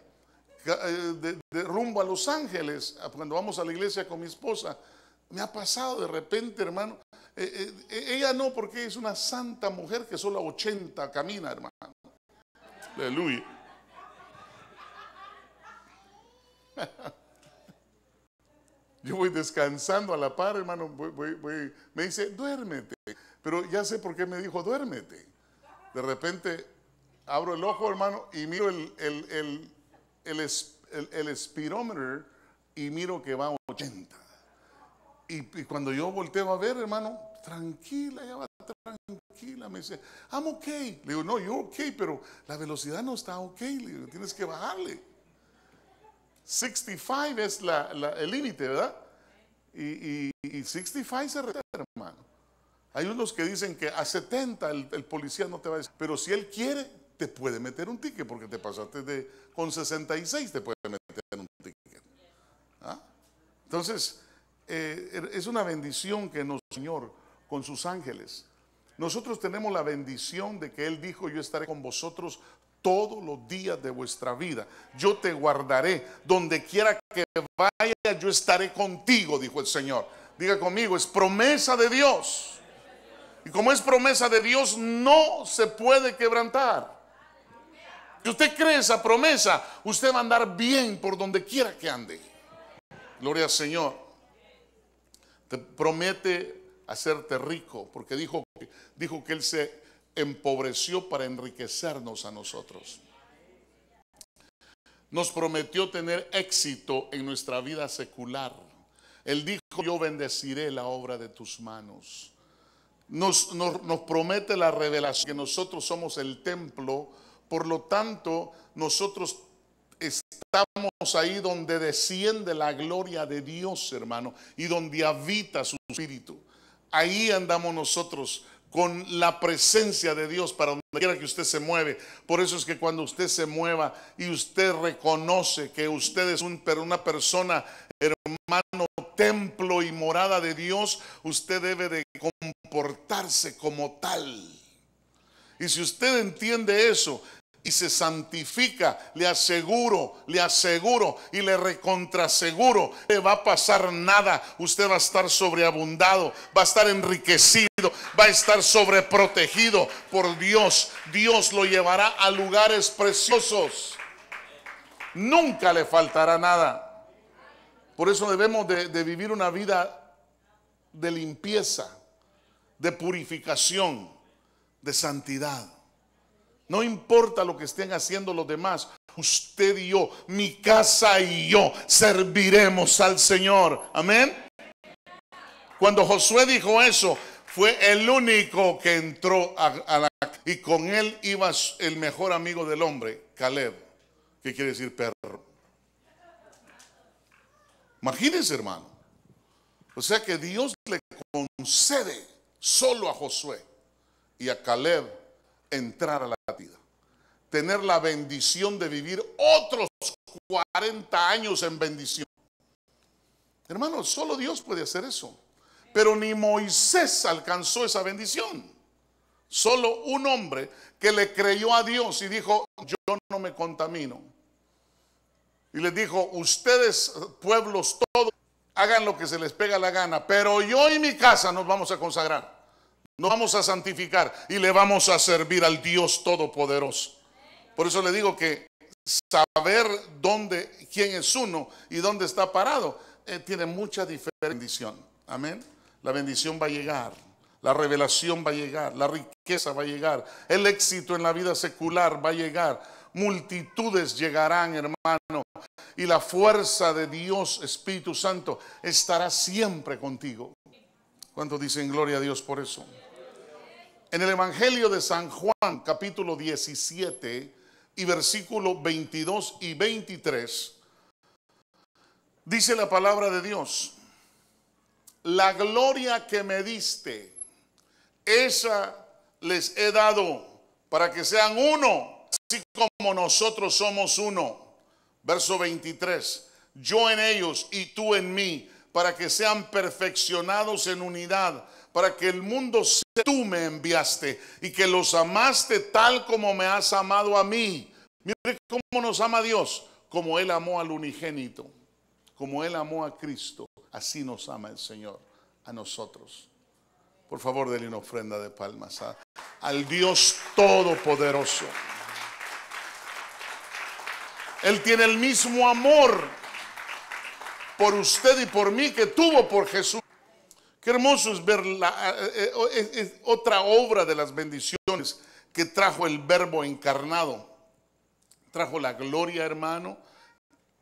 de rumbo a Los Ángeles, cuando vamos a la iglesia con mi esposa, Me ha pasado de repente, hermano. Ella no, porque es una santa mujer que solo a 80 camina, hermano. Aleluya. Yo voy descansando a la par, hermano. Me dice, duérmete. Pero ya sé por qué me dijo, duérmete. De repente abro el ojo, hermano, y miro el speedometer y miro que va a 80. Y cuando yo volteo a ver, hermano, tranquila, ella va tranquila. Me dice, I'm okay. Le digo, no, you're okay, pero la velocidad no está okay. Le digo, tienes que bajarle. 65 es el límite, ¿verdad? Y 65 se retira, hermano. Hay unos que dicen que a 70 el policía no te va a decir, pero si él quiere, te puede meter un ticket, porque te pasaste con 66 te puede meter un ticket. ¿Ah? Entonces, es una bendición que nos, Señor, con sus ángeles. Nosotros tenemos la bendición de que Él dijo, yo estaré con vosotros todos los días de vuestra vida. Yo te guardaré. Donde quiera que vaya, yo estaré contigo, dijo el Señor. Diga conmigo, es promesa de Dios. Y como es promesa de Dios, no se puede quebrantar. Si usted cree esa promesa, usted va a andar bien por donde quiera que ande. Gloria al Señor. Te promete hacerte rico, porque dijo que Él se empobreció para enriquecernos a nosotros. Nos prometió tener éxito en nuestra vida secular. Él dijo, yo bendeciré la obra de tus manos. Nos promete la revelación que nosotros somos el templo, por lo tanto nosotros estamos ahí donde desciende la gloria de Dios, hermano, y donde habita su espíritu. Ahí andamos nosotros con la presencia de Dios para donde quiera que usted se mueve. Por eso es que cuando usted se mueva y usted reconoce que usted es una persona, hermano, templo y morada de Dios, usted debe de comportarse como tal. Y si usted entiende eso y se santifica, le aseguro y le recontraseguro, no le va a pasar nada. Usted va a estar sobreabundado, va a estar enriquecido, va a estar sobreprotegido por Dios. Dios lo llevará a lugares preciosos. Nunca le faltará nada. Por eso debemos de vivir una vida de limpieza, de purificación, de santidad. No importa lo que estén haciendo los demás, usted y yo, mi casa y yo, serviremos al Señor. Amén. Cuando Josué dijo eso, fue el único que entró y con él iba el mejor amigo del hombre, Caleb, que quiere decir perro. Imagínense, hermano. O sea que Dios le concede solo a Josué y a Caleb entrar a la vida, tener la bendición de vivir otros 40 años en bendición. Hermano, solo Dios puede hacer eso. Pero ni Moisés alcanzó esa bendición. Solo un hombre que le creyó a Dios y dijo, yo no me contamino. Y les dijo, ustedes, pueblos todos, hagan lo que se les pega la gana, pero yo y mi casa nos vamos a consagrar. Nos vamos a santificar y le vamos a servir al Dios Todopoderoso. Por eso le digo que saber quién es uno y dónde está parado, tiene mucha bendición. Amén. La bendición va a llegar, la revelación va a llegar, la riqueza va a llegar, el éxito en la vida secular va a llegar. Multitudes llegarán, hermano, y la fuerza de Dios, Espíritu Santo, estará siempre contigo. ¿Cuántos dicen gloria a Dios por eso? En el Evangelio de San Juan, capítulo 17 y versículos 22 y 23, dice la palabra de Dios, la gloria que me diste, esa les he dado para que sean uno, así como nosotros somos uno. Verso 23, yo en ellos y tú en mí, para que sean perfeccionados en unidad, para que el mundo sepa que tú me enviaste y que los amaste tal como me has amado a mí. Mire cómo nos ama Dios, como Él amó al unigénito. Como Él amó a Cristo, así nos ama el Señor a nosotros. Por favor, denle una ofrenda de palmas al Dios Todopoderoso. Él tiene el mismo amor por usted y por mí que tuvo por Jesús. Qué hermoso es ver otra obra de las bendiciones que trajo el Verbo encarnado. Trajo la gloria, hermano,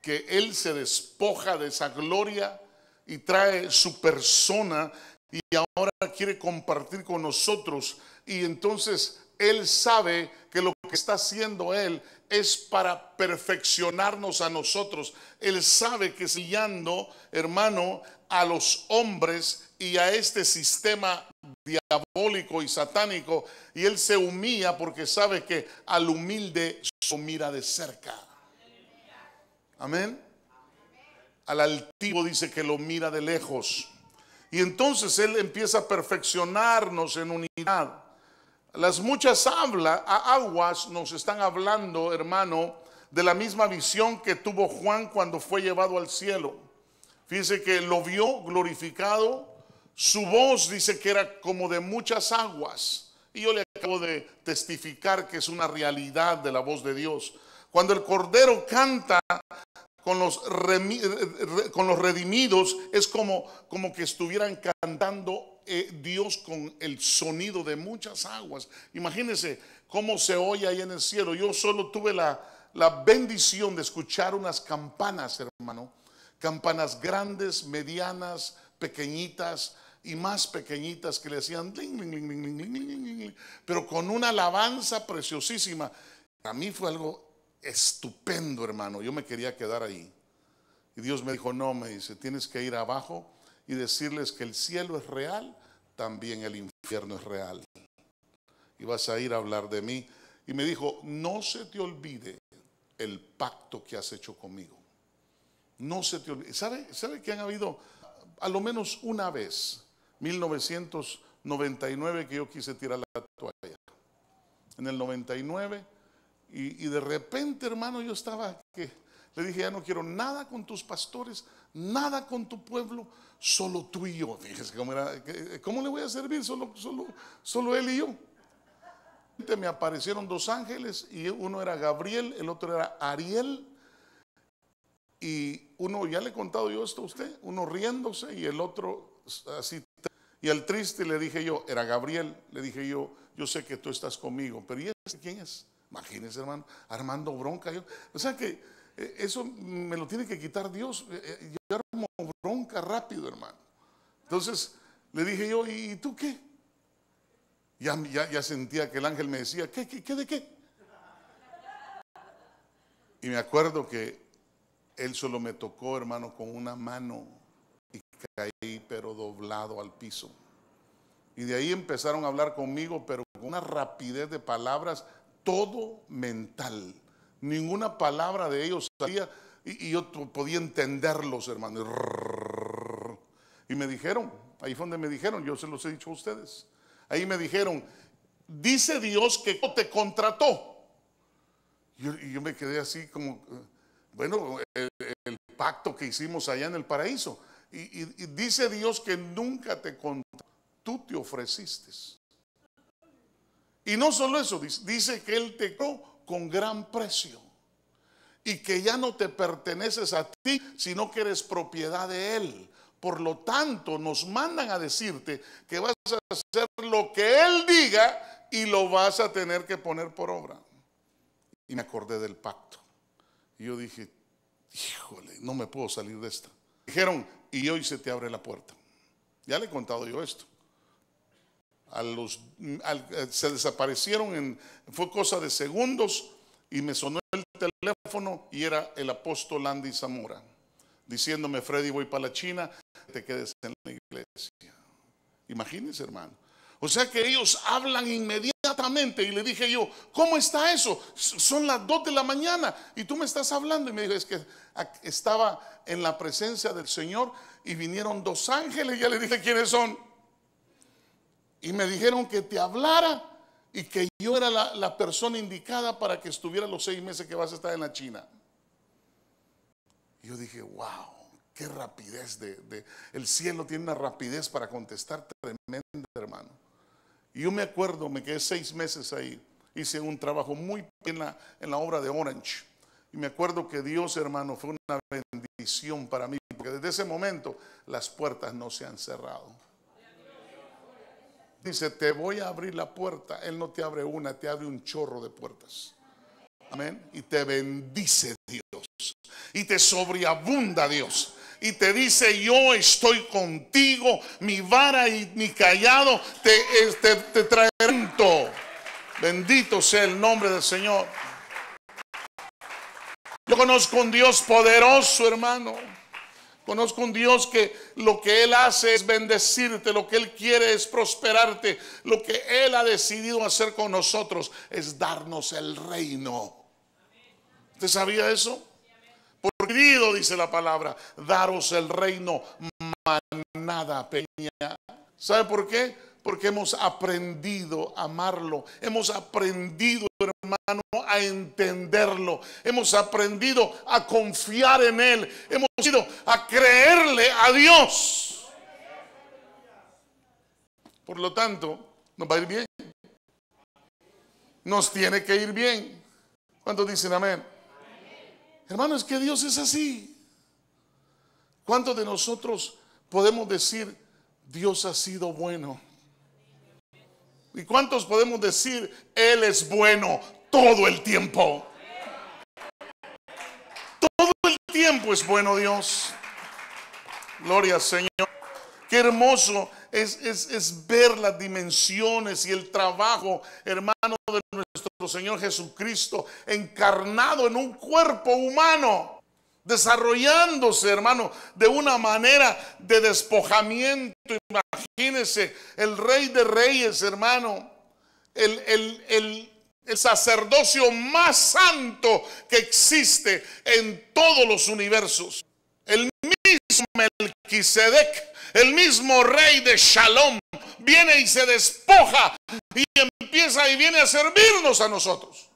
que Él se despoja de esa gloria y trae su persona y ahora quiere compartir con nosotros. Y entonces Él sabe que lo que está haciendo Él es para perfeccionarnos a nosotros. Él sabe que está guiando, hermano, a los hombres y a este sistema diabólico y satánico, y Él se humilla porque sabe que al humilde lo mira de cerca. Amén. Al altivo dice que lo mira de lejos. Y entonces Él empieza a perfeccionarnos en unidad. Las muchas aguas nos están hablando, hermano, de la misma visión que tuvo Juan cuando fue llevado al cielo. Fíjense que lo vio glorificado. Su voz dice que era como de muchas aguas. Y yo le acabo de testificar que es una realidad de la voz de Dios. Cuando el Cordero canta con los redimidos, es como que estuvieran cantando Dios con el sonido de muchas aguas. Imagínense cómo se oye ahí en el cielo. Yo solo tuve la bendición de escuchar unas campanas, hermano. Campanas grandes, medianas, pequeñitas y más pequeñitas que le hacían ding, ding, ding, ding, ding, ding, ding, pero con una alabanza preciosísima. A mí fue algo estupendo, hermano. Yo me quería quedar ahí. Y Dios me dijo, no, me dice, tienes que ir abajo y decirles que el cielo es real, también el infierno es real. Y vas a ir a hablar de mí. Y me dijo, no se te olvide el pacto que has hecho conmigo. No se te olvide. ¿Sabe que han habido a lo menos una vez, 1999, que yo quise tirar la toalla? En el 99, y de repente, hermano, yo estaba que le dije, ya no quiero nada con tus pastores, nada con tu pueblo, solo tú y yo. Fíjese ¿cómo le voy a servir? Solo él y yo. Me aparecieron dos ángeles y uno era Gabriel, el otro era Ariel. Y uno, ya le he contado yo esto a usted, uno riéndose y el otro así. Y al triste le dije yo, era Gabriel, le dije yo sé que tú estás conmigo, pero ¿y ese quién es? Imagínese, hermano, armando bronca. O sea que eso me lo tiene que quitar Dios. Yo armo bronca rápido, hermano. Entonces le dije yo, ¿y tú qué? Ya sentía que el ángel me decía, ¿qué de qué? Y me acuerdo que él solo me tocó, hermano, con una mano y caí, pero doblado al piso. Y de ahí empezaron a hablar conmigo, pero con una rapidez de palabras, todo mental. Ninguna palabra de ellos salía y yo podía entenderlos, hermano. Y me dijeron, ahí fue donde me dijeron, yo se los he dicho a ustedes. Ahí me dijeron, dice Dios que te contrató. Y yo me quedé así como, bueno, el pacto que hicimos allá en el paraíso. Y dice Dios que nunca te contrató, tú te ofreciste. Y no solo eso, dice que Él te compró con gran precio. Y que ya no te perteneces a ti, sino que eres propiedad de Él. Por lo tanto, nos mandan a decirte que vas a hacer lo que Él diga y lo vas a tener que poner por obra. Y me acordé del pacto. Y yo dije, híjole, no me puedo salir de esta. Dijeron, y hoy se te abre la puerta. Ya le he contado yo esto. Se desaparecieron, fue cosa de segundos, y me sonó el teléfono y era el apóstol Andy Zamora diciéndome, Freddy, voy para la China, te quedes en la iglesia. Imagínense, hermano. O sea que ellos hablan inmediatamente. Y le dije yo, ¿cómo está eso? Son las 2 de la mañana y tú me estás hablando. Y me dijo, es que estaba en la presencia del Señor y vinieron dos ángeles. Ya le dije quiénes son. Y me dijeron que te hablara y que yo era la persona indicada para que estuviera los 6 meses que vas a estar en la China. Y yo dije, wow, Qué rapidez el cielo tiene una rapidez para contestar tremenda, hermano. Y yo me acuerdo, me quedé 6 meses ahí. Hice un trabajo muy en la obra de Orange. Y me acuerdo que Dios, hermano, fue una bendición para mí, porque desde ese momento las puertas no se han cerrado. Dice, te voy a abrir la puerta. Él no te abre una, te abre un chorro de puertas. Amén. Y te bendice Dios. Y te sobreabunda Dios. Y te dice, yo estoy contigo, mi vara y mi callado te traerán. Bendito sea el nombre del Señor. Yo conozco un Dios poderoso, hermano. Conozco un Dios que lo que Él hace es bendecirte, lo que Él quiere es prosperarte. Lo que Él ha decidido hacer con nosotros es darnos el reino. ¿Usted sabía eso? Por querido, dice la palabra, daros el reino, manada pequeña. ¿Sabe por qué? Porque hemos aprendido a amarlo. Hemos aprendido, hermano, a entenderlo. Hemos aprendido a confiar en Él. Hemos ido a creerle a Dios. Por lo tanto, nos va a ir bien. Nos tiene que ir bien. ¿Cuántos dicen amén? Hermano, es que Dios es así. ¿Cuántos de nosotros podemos decir, Dios ha sido bueno? ¿Y cuántos podemos decir, Él es bueno todo el tiempo? Todo el tiempo es bueno Dios. Gloria al Señor. Qué hermoso es ver las dimensiones y el trabajo, hermano, de nuestro Señor Jesucristo encarnado en un cuerpo humano, desarrollándose, hermano, de una manera de despojamiento. Imagínese, el Rey de Reyes, hermano, el sacerdocio más santo que existe en todos los universos. El mismo Melquisedec, el mismo Rey de Shalom, viene y se despoja y empieza y viene a servirnos a nosotros.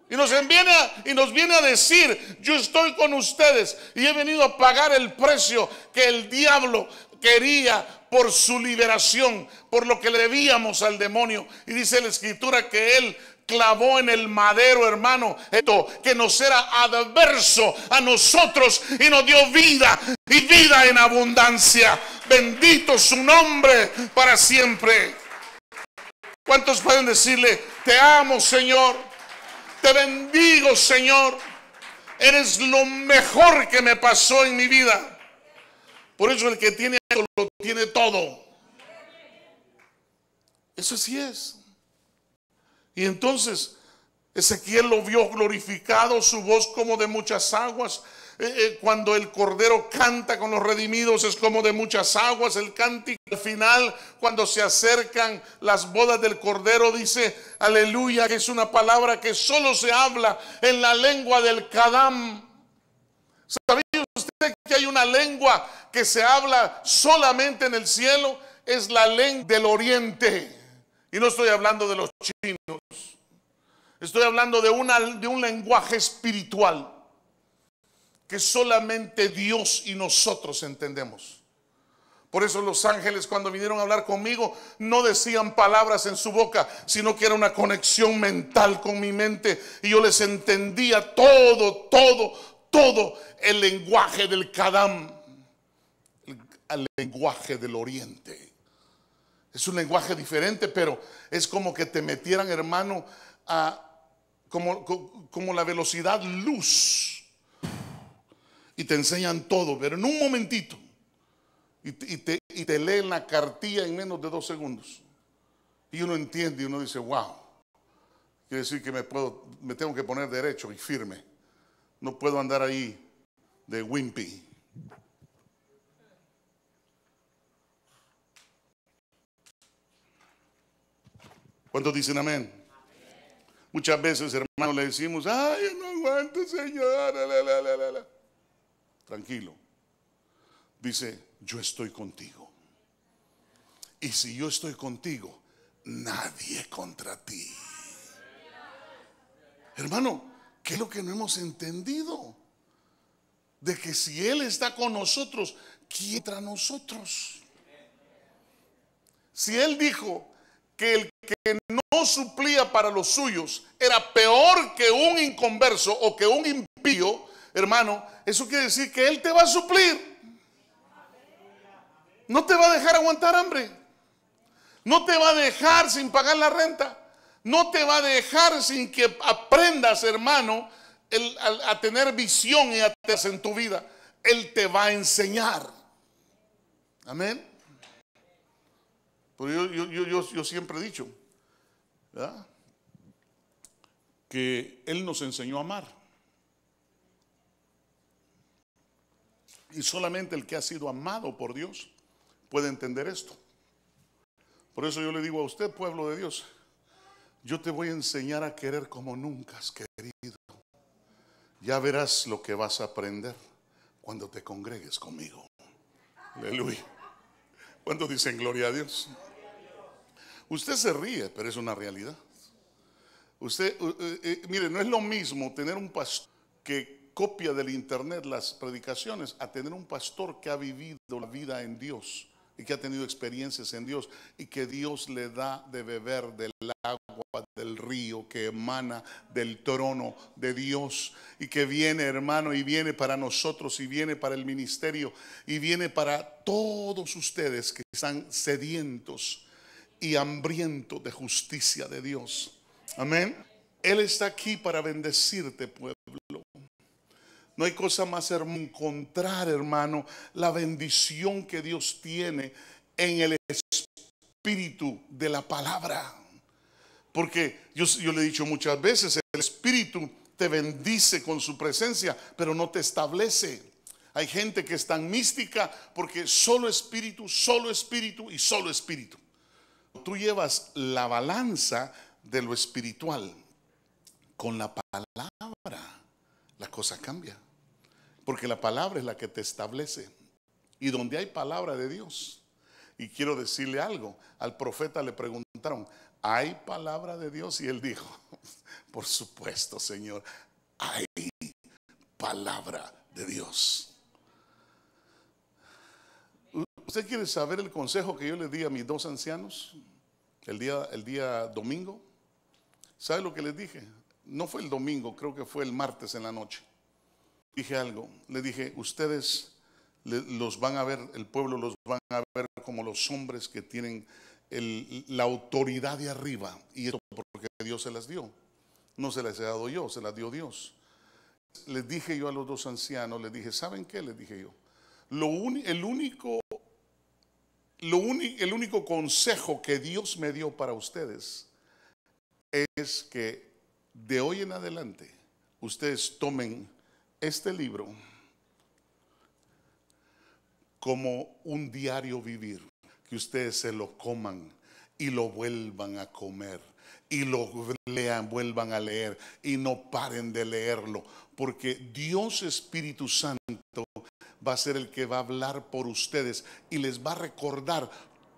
Y nos viene a decir, yo estoy con ustedes y he venido a pagar el precio que el diablo quería por su liberación, por lo que le debíamos al demonio. Y dice la Escritura que Él clavó en el madero, hermano, esto que nos era adverso a nosotros y nos dio vida y vida en abundancia. Bendito su nombre para siempre. ¿Cuántos pueden decirle, te amo, Señor? Te bendigo, Señor. Eres lo mejor que me pasó en mi vida. Por eso el que tiene algo lo tiene todo. Eso sí es. Y entonces Ezequiel lo vio glorificado, su voz como de muchas aguas. Cuando el Cordero canta con los redimidos es como de muchas aguas. El cántico al final, cuando se acercan las bodas del Cordero, dice aleluya, que es una palabra que solo se habla en la lengua del Kadam. ¿Sabía usted que hay una lengua que se habla solamente en el cielo? Es la lengua del oriente. Y no estoy hablando de los chinos. Estoy hablando de un lenguaje espiritual que solamente Dios y nosotros entendemos. Por eso los ángeles, cuando vinieron a hablar conmigo, no decían palabras en su boca, sino que era una conexión mental con mi mente. Y yo les entendía todo el lenguaje del Kadam, el lenguaje del oriente. Es un lenguaje diferente, pero es como que te metieran, hermano, como la velocidad luz. Y te enseñan todo, pero en un momentito. Y te leen la cartilla en menos de 2 segundos. Y uno entiende y uno dice, wow. Quiere decir que me tengo que poner derecho y firme. No puedo andar ahí de wimpy. ¿Cuántos dicen amén? Muchas veces, hermano, le decimos, ay, no aguanto, Señor. Tranquilo. Dice, yo estoy contigo. Y si yo estoy contigo, nadie contra ti. Hermano, ¿qué es lo que no hemos entendido? de que si Él está con nosotros, ¿quién contra nosotros? Si Él dijo que el que no suplía para los suyos era peor que un inconverso o que un impío, hermano, eso quiere decir que Él te va a suplir. No te va a dejar aguantar hambre. No te va a dejar sin pagar la renta. No te va a dejar sin que aprendas, hermano, a tener visión y a tener en tu vida. Él te va a enseñar. Amén. Pero yo siempre he dicho, ¿verdad?, que Él nos enseñó a amar. Y solamente el que ha sido amado por Dios puede entender esto. Por eso yo le digo a usted, pueblo de Dios, yo te voy a enseñar a querer como nunca has querido. Ya verás lo que vas a aprender cuando te congregues conmigo. Aleluya. ¿Cuántos dicen gloria a Dios? Usted se ríe, pero es una realidad. Usted, mire, no es lo mismo tener un pastor que copia del internet las predicaciones a tener un pastor que ha vivido la vida en Dios y que ha tenido experiencias en Dios y que Dios le da de beber del agua del río que emana del trono de Dios y que viene, hermano, y viene para nosotros y viene para el ministerio y viene para todos ustedes que están sedientos y hambrientos de justicia de Dios. Amén. Él está aquí para bendecirte, pueblo. No hay cosa más hermosa que encontrar, hermano, la bendición que Dios tiene en el espíritu de la palabra. Porque yo le he dicho muchas veces, el Espíritu te bendice con su presencia, pero no te establece. Hay gente que es tan mística porque solo Espíritu y solo Espíritu. Tú llevas la balanza de lo espiritual con la palabra, la cosa cambia. Porque la palabra es la que te establece. Y donde hay palabra de Dios. Y quiero decirle algo. Al profeta le preguntaron, ¿hay palabra de Dios? Y él dijo, por supuesto, Señor, hay palabra de Dios. ¿Usted quiere saber el consejo que yo le di a mis dos ancianos el día domingo? ¿Sabe lo que les dije? No fue el domingo, creo que fue el martes en la noche. Dije algo, le dije, ustedes los van a ver, el pueblo los van a ver como los hombres que tienen la autoridad de arriba. Y eso porque Dios se las dio. No se las he dado yo, se las dio Dios. Les dije yo a los dos ancianos, les dije, ¿saben qué? Les dije yo, el único consejo que Dios me dio para ustedes es que de hoy en adelante ustedes tomen este libro como un diario vivir, que ustedes se lo coman y lo vuelvan a comer y lo lean, vuelvan a leer y no paren de leerlo, porque Dios Espíritu Santo va a ser el que va a hablar por ustedes y les va a recordar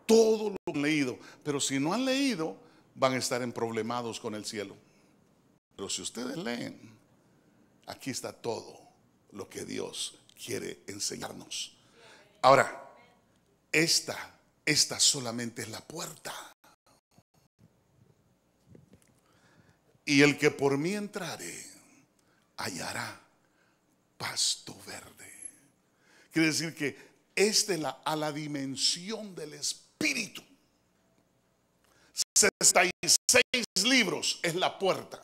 todo lo que han leído. Pero si no han leído, van a estar problemados con el cielo. Pero si ustedes leen, aquí está todo lo que Dios quiere enseñarnos. Ahora, esta solamente es la puerta. Y el que por mí entrare, hallará pasto verde. Quiere decir que a la dimensión del Espíritu. 66 libros es la puerta.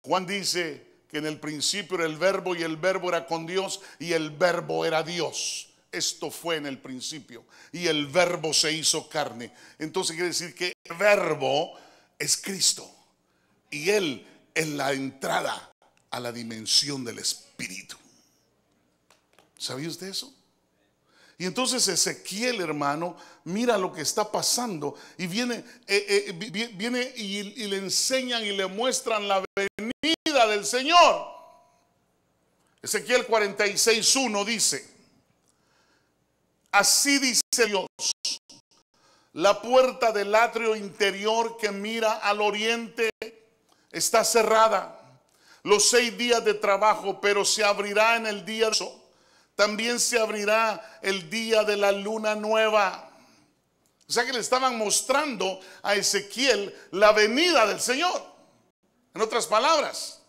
Juan dice que en el principio era el verbo y el verbo era con Dios y el verbo era Dios. Esto fue en el principio y el verbo se hizo carne. Entonces quiere decir que el verbo es Cristo y Él es la entrada a la dimensión del Espíritu. ¿Sabía usted eso? Y entonces Ezequiel, hermano, mira lo que está pasando y viene y le enseñan y le muestran la venida del Señor. Ezequiel 46:1 dice, así dice Dios, la puerta del atrio interior que mira al oriente está cerrada, los 6 días de trabajo, pero se abrirá en el día de eso. También se abrirá el día de la luna nueva. O sea que le estaban mostrando a Ezequiel la venida del Señor. En otras palabras,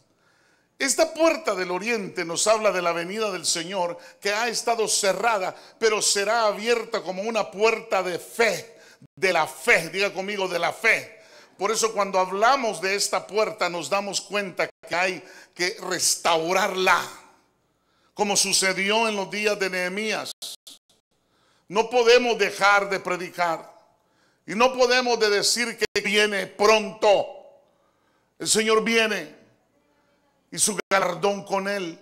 esta puerta del oriente nos habla de la venida del Señor, que ha estado cerrada, pero será abierta como una puerta de fe, de la fe. Diga conmigo, de la fe. Por eso cuando hablamos de esta puerta nos damos cuenta que hay que restaurarla, como sucedió en los días de Nehemías. No podemos dejar de predicar y no podemos de decir que viene pronto. El Señor viene y su galardón con él.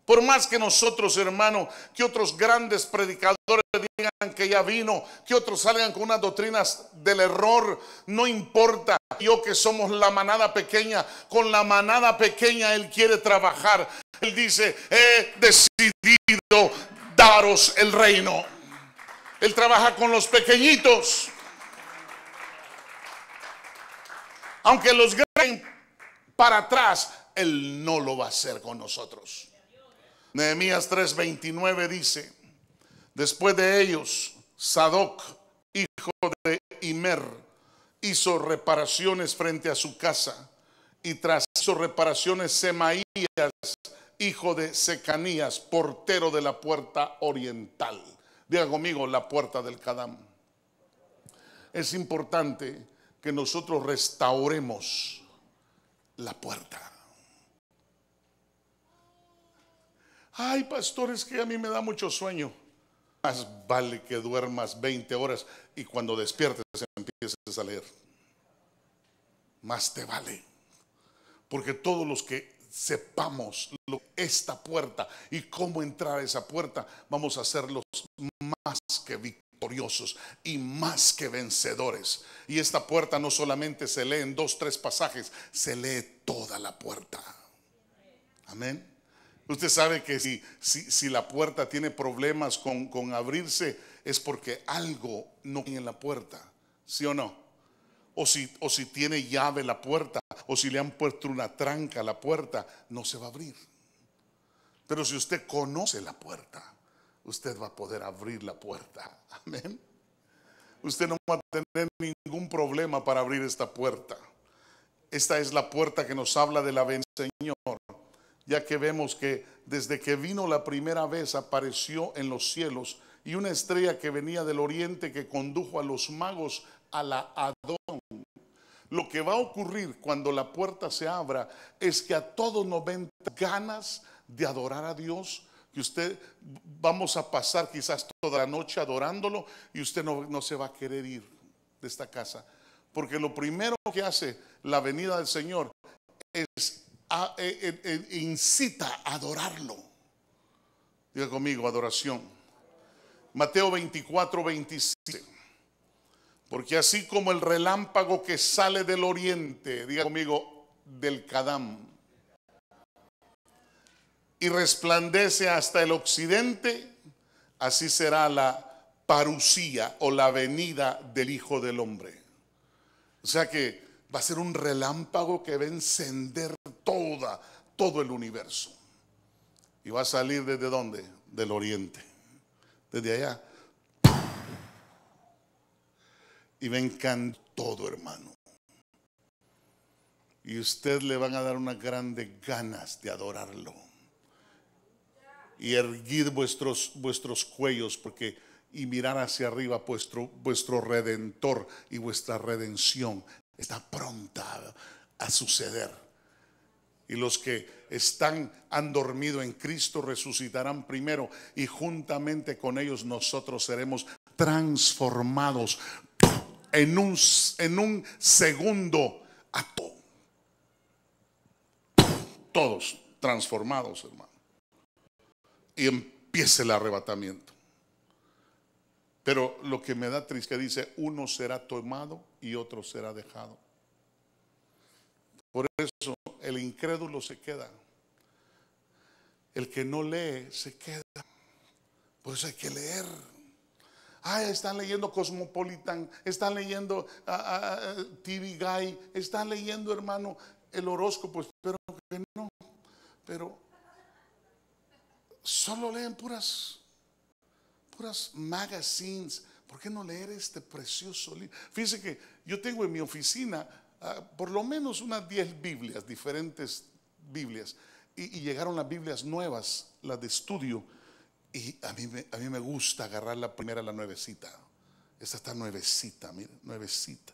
Por más que nosotros, hermano, que otros grandes predicadores digan que ya vino, que otros salgan con unas doctrinas del error, no importa. Yo que somos la manada pequeña, con la manada pequeña Él quiere trabajar. Él dice, he decidido daros el reino. Él trabaja con los pequeñitos. Aunque los grandes para atrás, Él no lo va a hacer con nosotros. Nehemías 3:29 dice, después de ellos, Sadoc, hijo de Imer, hizo reparaciones frente a su casa, y tras hizo reparaciones Semaías, hijo de Secanías, portero de la puerta oriental. Diga conmigo, la puerta del Kadam. Es importante que nosotros restauremos la puerta. Ay, pastor, es que a mí me da mucho sueño. Más vale que duermas 20 horas y cuando despiertes empieces a leer. Más te vale. Porque todos los que sepamos esta puerta y cómo entrar a esa puerta, vamos a ser los más que victoriosos y más que vencedores. Y esta puerta no solamente se lee en 2, 3 pasajes, se lee toda la puerta. Amén. Usted sabe que si la puerta tiene problemas con abrirse, es porque algo no tiene en la puerta, ¿sí o no? O si tiene llave la puerta, o si le han puesto una tranca a la puerta, no se va a abrir. Pero si usted conoce la puerta, usted va a poder abrir la puerta. Amén. Usted no va a tener ningún problema para abrir esta puerta. Esta es la puerta que nos habla de la venida del Señor. Ya que vemos que desde que vino la primera vez apareció en los cielos y una estrella que venía del oriente que condujo a los magos a la Adón. Lo que va a ocurrir cuando la puerta se abra es que a todos nos ven ganas de adorar a Dios, que usted vamos a pasar quizás toda la noche adorándolo y usted no se va a querer ir de esta casa. Porque lo primero que hace la venida del Señor es incita a adorarlo. Diga conmigo, adoración. Mateo 24:27. Porque así como el relámpago que sale del oriente, diga conmigo, del Kadam, y resplandece hasta el occidente, así será la parusía o la venida del Hijo del Hombre. O sea que va a ser un relámpago que va a encender todo el universo. Y va a salir ¿desde dónde? Del oriente. Desde allá. Y va a encantar todo, hermano. Y usted le van a dar unas grandes ganas de adorarlo. Y erguir vuestros cuellos y mirar hacia arriba vuestro Redentor y vuestra redención está pronta a suceder. Y los que han dormido en Cristo resucitarán primero y juntamente con ellos nosotros seremos transformados en un segundo acto. Todos transformados, hermano. Y empieza el arrebatamiento. Pero lo que me da triste dice, uno será tomado y otro será dejado. Por eso el incrédulo se queda. El que no lee se queda. Por eso hay que leer. Están leyendo Cosmopolitan, están leyendo TV Guide, están leyendo, hermano, el horóscopo. Espero que no, pero solo leen puras magazines. ¿Por qué no leer este precioso libro? Fíjense que yo tengo en mi oficina por lo menos unas 10 Biblias, diferentes Biblias, y llegaron las Biblias nuevas, las de estudio, y a mí me gusta agarrar la primera, la nuevecita. Esta está nuevecita, miren, nuevecita.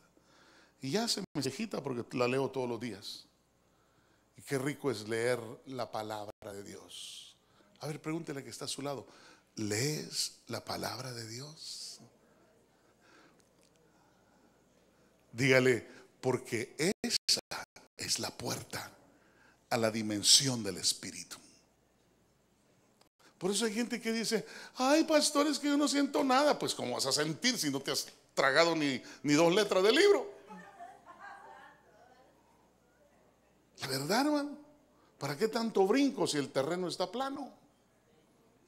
Y ya se me viejita porque la leo todos los días. Y qué rico es leer la palabra de Dios. A ver, pregúntele que está a su lado, ¿lees la palabra de Dios? Dígale, porque esa es la puerta a la dimensión del Espíritu. Por eso hay gente que dice, ay, pastor, es que yo no siento nada. Pues ¿cómo vas a sentir si no te has tragado ni 2 letras del libro? La verdad, hermano, ¿para qué tanto brinco si el terreno está plano?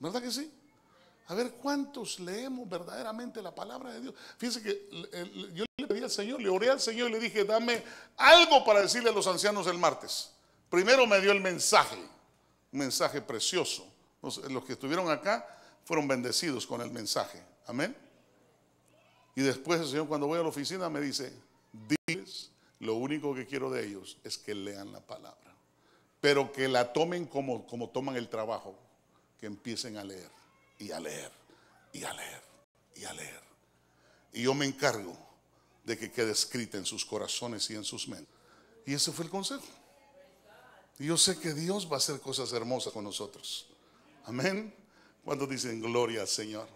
¿Verdad que sí? A ver, ¿cuántos leemos verdaderamente la palabra de Dios? Fíjense que yo le pedí al Señor, le oré al Señor y le dije, dame algo para decirle a los ancianos el martes. Primero me dio el mensaje, un mensaje precioso. Los que estuvieron acá fueron bendecidos con el mensaje. Amén. Y después el Señor, cuando voy a la oficina, me dice, diles, lo único que quiero de ellos es que lean la palabra, pero que la tomen como toman el trabajo, que empiecen a leer. Y a leer, y a leer, y a leer. Y yo me encargo de que quede escrita en sus corazones y en sus mentes. Y ese fue el consejo. Y yo sé que Dios va a hacer cosas hermosas con nosotros. Amén. ¿Cuántos dicen gloria al Señor?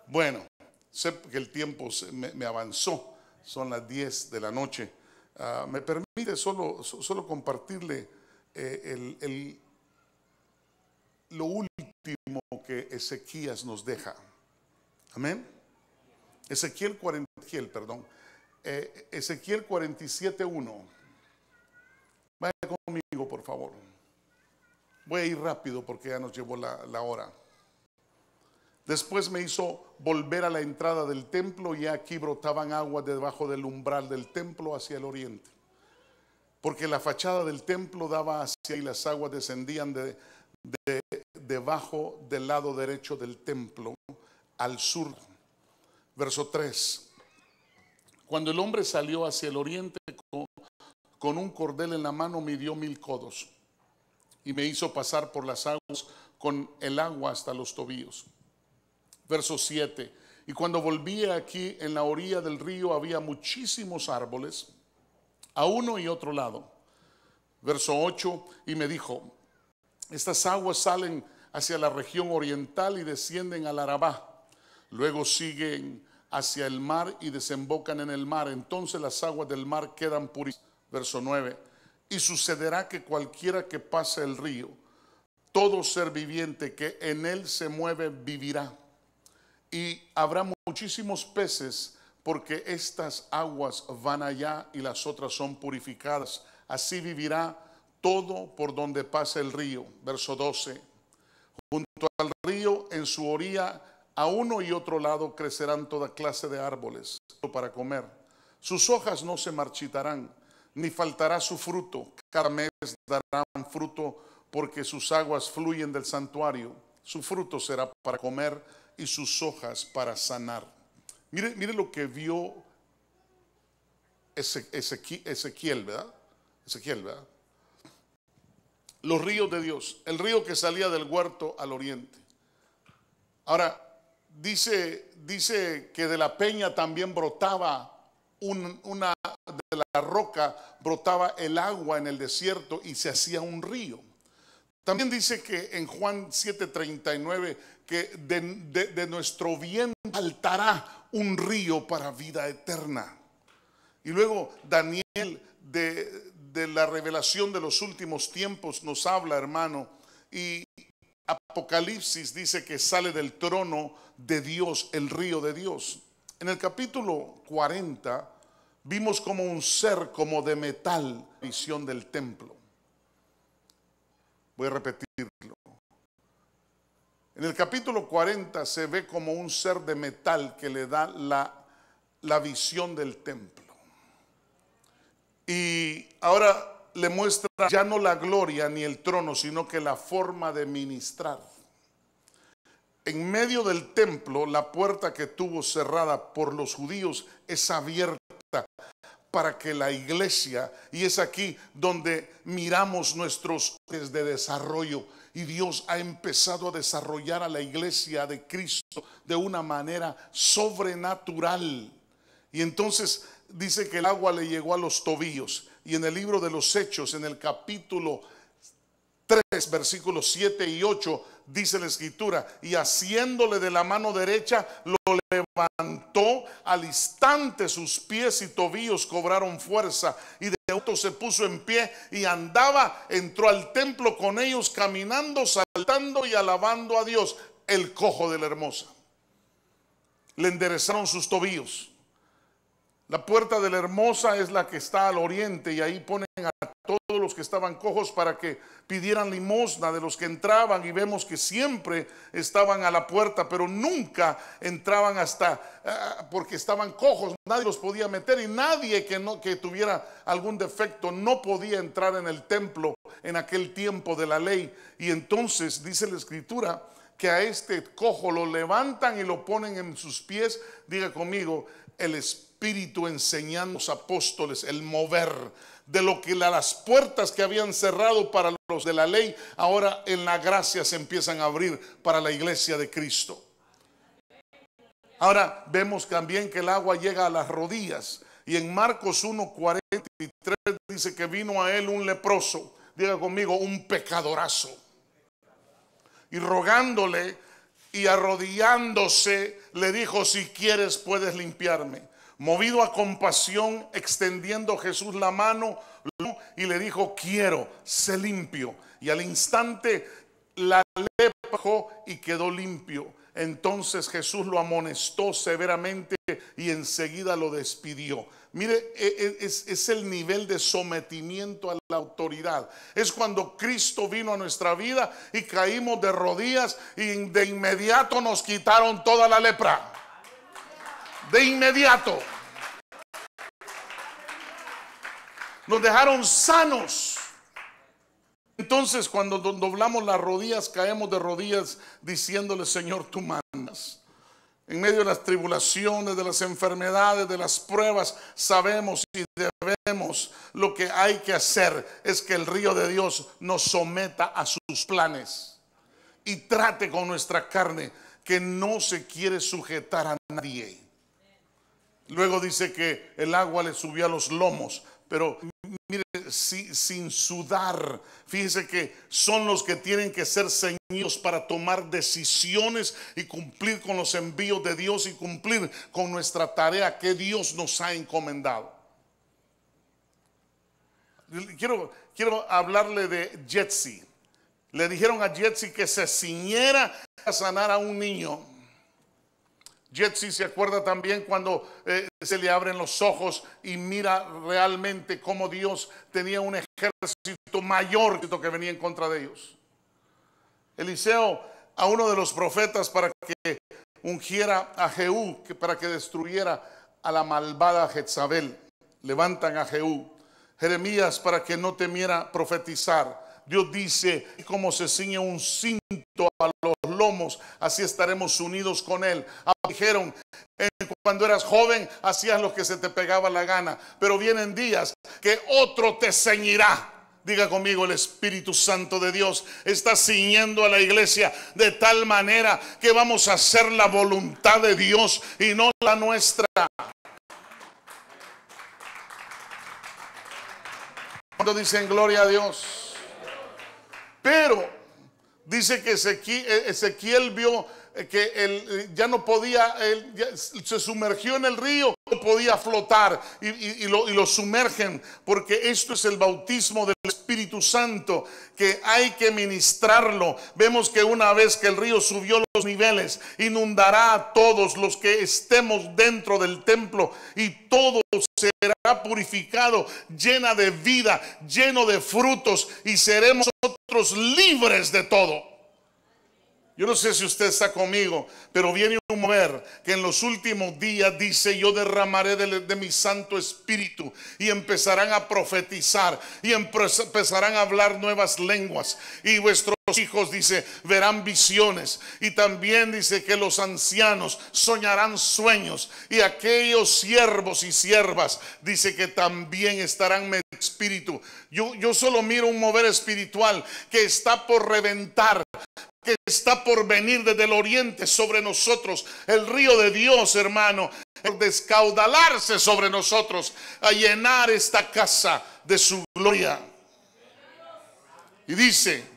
Bueno, sé que el tiempo me avanzó. Son las 10 de la noche. Me permite solo compartirle lo último que Ezequías nos deja. Amén. Ezequiel 47:1. Vaya conmigo, por favor. Voy a ir rápido porque ya nos llevó la hora. Después me hizo volver a la entrada del templo, y aquí brotaban aguas debajo del umbral del templo hacia el oriente, porque la fachada del templo daba hacia ahí, las aguas descendían debajo del lado derecho del templo al sur. Verso 3. Cuando el hombre salió hacia el oriente con un cordel en la mano, midió 1000 codos y me hizo pasar por las aguas con el agua hasta los tobillos. Verso 7. Y cuando volví aquí, en la orilla del río había muchísimos árboles a uno y otro lado. Verso 8. Y me dijo, estas aguas salen hacia la región oriental y descienden al Arabá. Luego siguen hacia el mar y desembocan en el mar. Entonces las aguas del mar quedan purificadas. Verso 9. Y sucederá que cualquiera que pase el río, todo ser viviente que en él se mueve, vivirá. Y habrá muchísimos peces, porque estas aguas van allá y las otras son purificadas. Así vivirá todo por donde pase el río. Verso 12. Junto al río, en su orilla, a uno y otro lado, crecerán toda clase de árboles para comer. Sus hojas no se marchitarán, ni faltará su fruto. Cada mes darán fruto, porque sus aguas fluyen del santuario. Su fruto será para comer y sus hojas para sanar. Mire lo que vio Ezequiel, ¿verdad? Los ríos de Dios, el río que salía del huerto al oriente. Ahora, dice que de la peña también brotaba de la roca brotaba el agua en el desierto y se hacía un río. También dice que en Juan 7:39 que de nuestro vientre saltará un río para vida eterna. Y luego Daniel de la revelación de los últimos tiempos nos habla, hermano, y Apocalipsis dice que sale del trono de Dios el río de Dios. En el capítulo 40 vimos como un ser como de metal, visión del templo. Voy a repetirlo. En el capítulo 40 se ve como un ser de metal que le da la visión del templo. Y ahora le muestra ya no la gloria ni el trono, sino que la forma de ministrar. En medio del templo, la puerta que tuvo cerrada por los judíos es abierta para que la iglesia, y es aquí donde miramos nuestros de desarrollo, y Dios ha empezado a desarrollar a la iglesia de Cristo de una manera sobrenatural. Y entonces dice que el agua le llegó a los tobillos, y en el libro de los Hechos, en el capítulo 3, versículos 7 y 8, dice la escritura: y haciéndole de la mano derecha, lo levantó, al instante sus pies y tobillos cobraron fuerza, y de auto se puso en pie y andaba, entró al templo con ellos, caminando, saltando y alabando a Dios. El cojo de la Hermosa, le enderezaron sus tobillos. La puerta de la Hermosa es la que está al oriente, y ahí ponen a todos los que estaban cojos para que pidieran limosna de los que entraban, y vemos que siempre estaban a la puerta, pero nunca entraban hasta porque estaban cojos, nadie los podía meter, y nadie que tuviera algún defecto no podía entrar en el templo en aquel tiempo de la ley. Y entonces dice la escritura que a este cojo lo levantan y lo ponen en sus pies. Diga conmigo: el Espíritu enseñando a los apóstoles el mover de lo que las puertas que habían cerrado para los de la ley, ahora en la gracia se empiezan a abrir para la iglesia de Cristo. Ahora vemos también que el agua llega a las rodillas, y en Marcos 1:43 dice que vino a él un leproso, diga conmigo, un pecadorazo, y rogándole y arrodillándose le dijo: si quieres puedes limpiarme. Movido a compasión, extendiendo Jesús la mano, y le dijo: quiero, sé limpio. Y al instante la lepra bajó y quedó limpio. Entonces Jesús lo amonestó severamente y enseguida lo despidió. Mire, es el nivel de sometimiento a la autoridad. Es cuando Cristo vino a nuestra vida y caímos de rodillas, y de inmediato nos quitaron toda la lepra. De inmediato nos dejaron sanos. Entonces, cuando doblamos las rodillas, caemos de rodillas diciéndole: Señor, tú mandas. En medio de las tribulaciones, de las enfermedades, de las pruebas, sabemos y debemos, lo que hay que hacer es que el río de Dios nos someta a sus planes y trate con nuestra carne, que no se quiere sujetar a nadie. Luego dice que el agua le subió a los lomos, pero mire, sin sudar. Fíjese que son los que tienen que ser ceñidos para tomar decisiones y cumplir con los envíos de Dios y cumplir con nuestra tarea que Dios nos ha encomendado. Quiero hablarle de Jetsi. Le dijeron a Jetsi que se ciñera a sanar a un niño. Jetsi se acuerda también cuando se le abren los ojos y mira realmente cómo Dios tenía un ejército mayor que venía en contra de ellos. Eliseo a uno de los profetas para que ungiera a Jehú, para que destruyera a la malvada Jezabel. Levantan a Jehú. Jeremías para que no temiera profetizar. Dios dice: como se ciñe un cinto a los lomos, así estaremos unidos con él. Dijeron: cuando eras joven hacías lo que se te pegaba la gana, pero vienen días que otro te ceñirá. Diga conmigo: el Espíritu Santo de Dios está ciñendo a la iglesia de tal manera que vamos a hacer la voluntad de Dios y no la nuestra. Cuando dicen gloria a Dios. Pero dice que Ezequiel vio que él ya no podía, se sumergió en el río, no podía flotar, y lo sumergen, porque esto es el bautismo del Espíritu Santo, que hay que ministrarlo. Vemos que una vez que el río subió los niveles, inundará a todos los que estemos dentro del templo, y todo será purificado, llena de vida, lleno de frutos, y seremos nosotros libres de todo. Yo no sé si usted está conmigo, pero viene un mover que en los últimos días dice: yo derramaré de mi Santo Espíritu, y empezarán a profetizar y empezarán a hablar nuevas lenguas, y vuestros hijos, dice, verán visiones, y también dice que los ancianos soñarán sueños, y aquellos siervos y siervas, dice que también estarán metidos en espíritu. Yo solo miro un mover espiritual que está por reventar, que está por venir desde el oriente sobre nosotros. El río de Dios, hermano, descaudalarse sobre nosotros, a llenar esta casa de su gloria. Y dice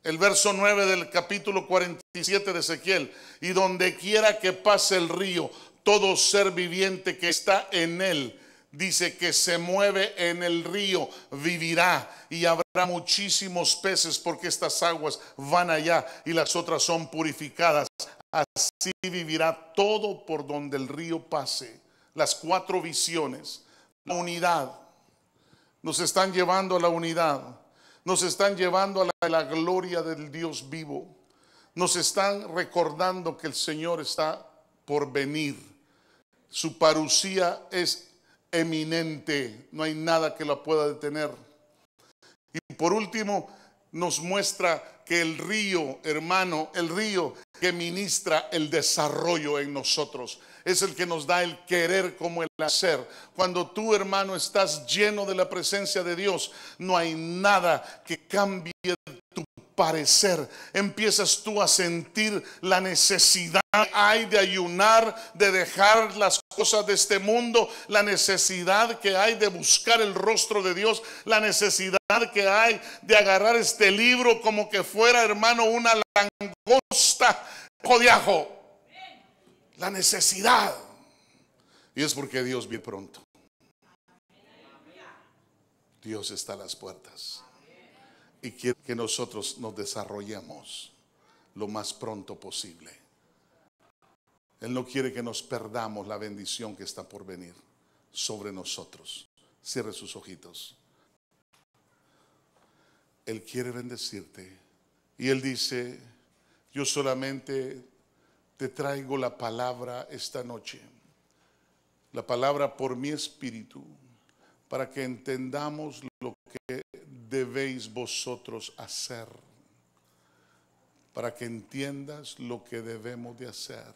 el verso 9 del capítulo 47 de Ezequiel: y donde quiera que pase el río, todo ser viviente que está en él, dice, que se mueve en el río, vivirá, y habrá muchísimos peces, porque estas aguas van allá y las otras son purificadas. Así vivirá todo por donde el río pase. Las 4 visiones, la unidad, nos están llevando a la unidad, nos están llevando a la gloria del Dios vivo, nos están recordando que el Señor está por venir. Su parucía es eminente, no hay nada que la pueda detener. Y por último nos muestra que el río, hermano, el río que ministra el desarrollo en nosotros, es el que nos da el querer como el hacer. Cuando tú, hermano, estás lleno de la presencia de Dios, no hay nada que cambie tu parecer. Empiezas tú a sentir la necesidad hay de ayunar, de dejar las cosas de este mundo, la necesidad que hay de buscar el rostro de Dios, la necesidad que hay de agarrar este libro como que fuera, hermano, una langosta de ajo. La necesidad. Y es porque Dios viene pronto. Dios está a las puertas y quiere que nosotros nos desarrollemos lo más pronto posible. Él no quiere que nos perdamos la bendición que está por venir sobre nosotros. Cierre sus ojitos. Él quiere bendecirte. Y Él dice: yo solamente te traigo la palabra esta noche. La palabra por mi espíritu, para que entendamos lo que debéis vosotros hacer. Para que entiendas lo que debemos de hacer.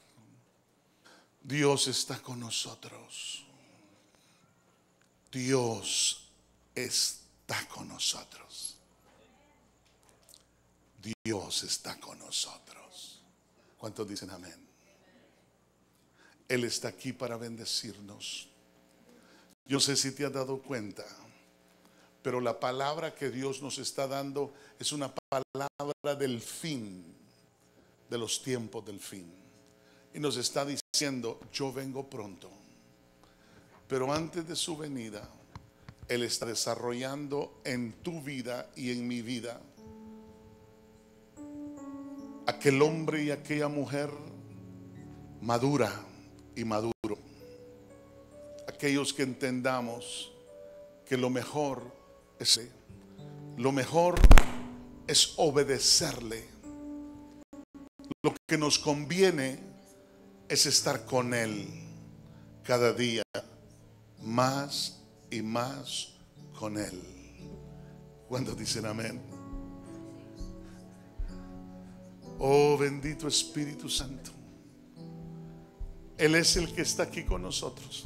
Dios está con nosotros. Dios está con nosotros. Dios está con nosotros. ¿Cuántos dicen amén? Él está aquí para bendecirnos. Yo no sé si te has dado cuenta, pero la palabra que Dios nos está dando es una palabra del fin, de los tiempos del fin. Y nos está diciendo: yo vengo pronto. Pero antes de su venida, Él está desarrollando en tu vida y en mi vida aquel hombre y aquella mujer madura y maduro. Aquellos que entendamos que lo mejor es obedecerle. Lo que nos conviene es estar con Él cada día, más y más con Él. ¿Cuántos dicen amén? Oh, bendito Espíritu Santo. Él es el que está aquí con nosotros.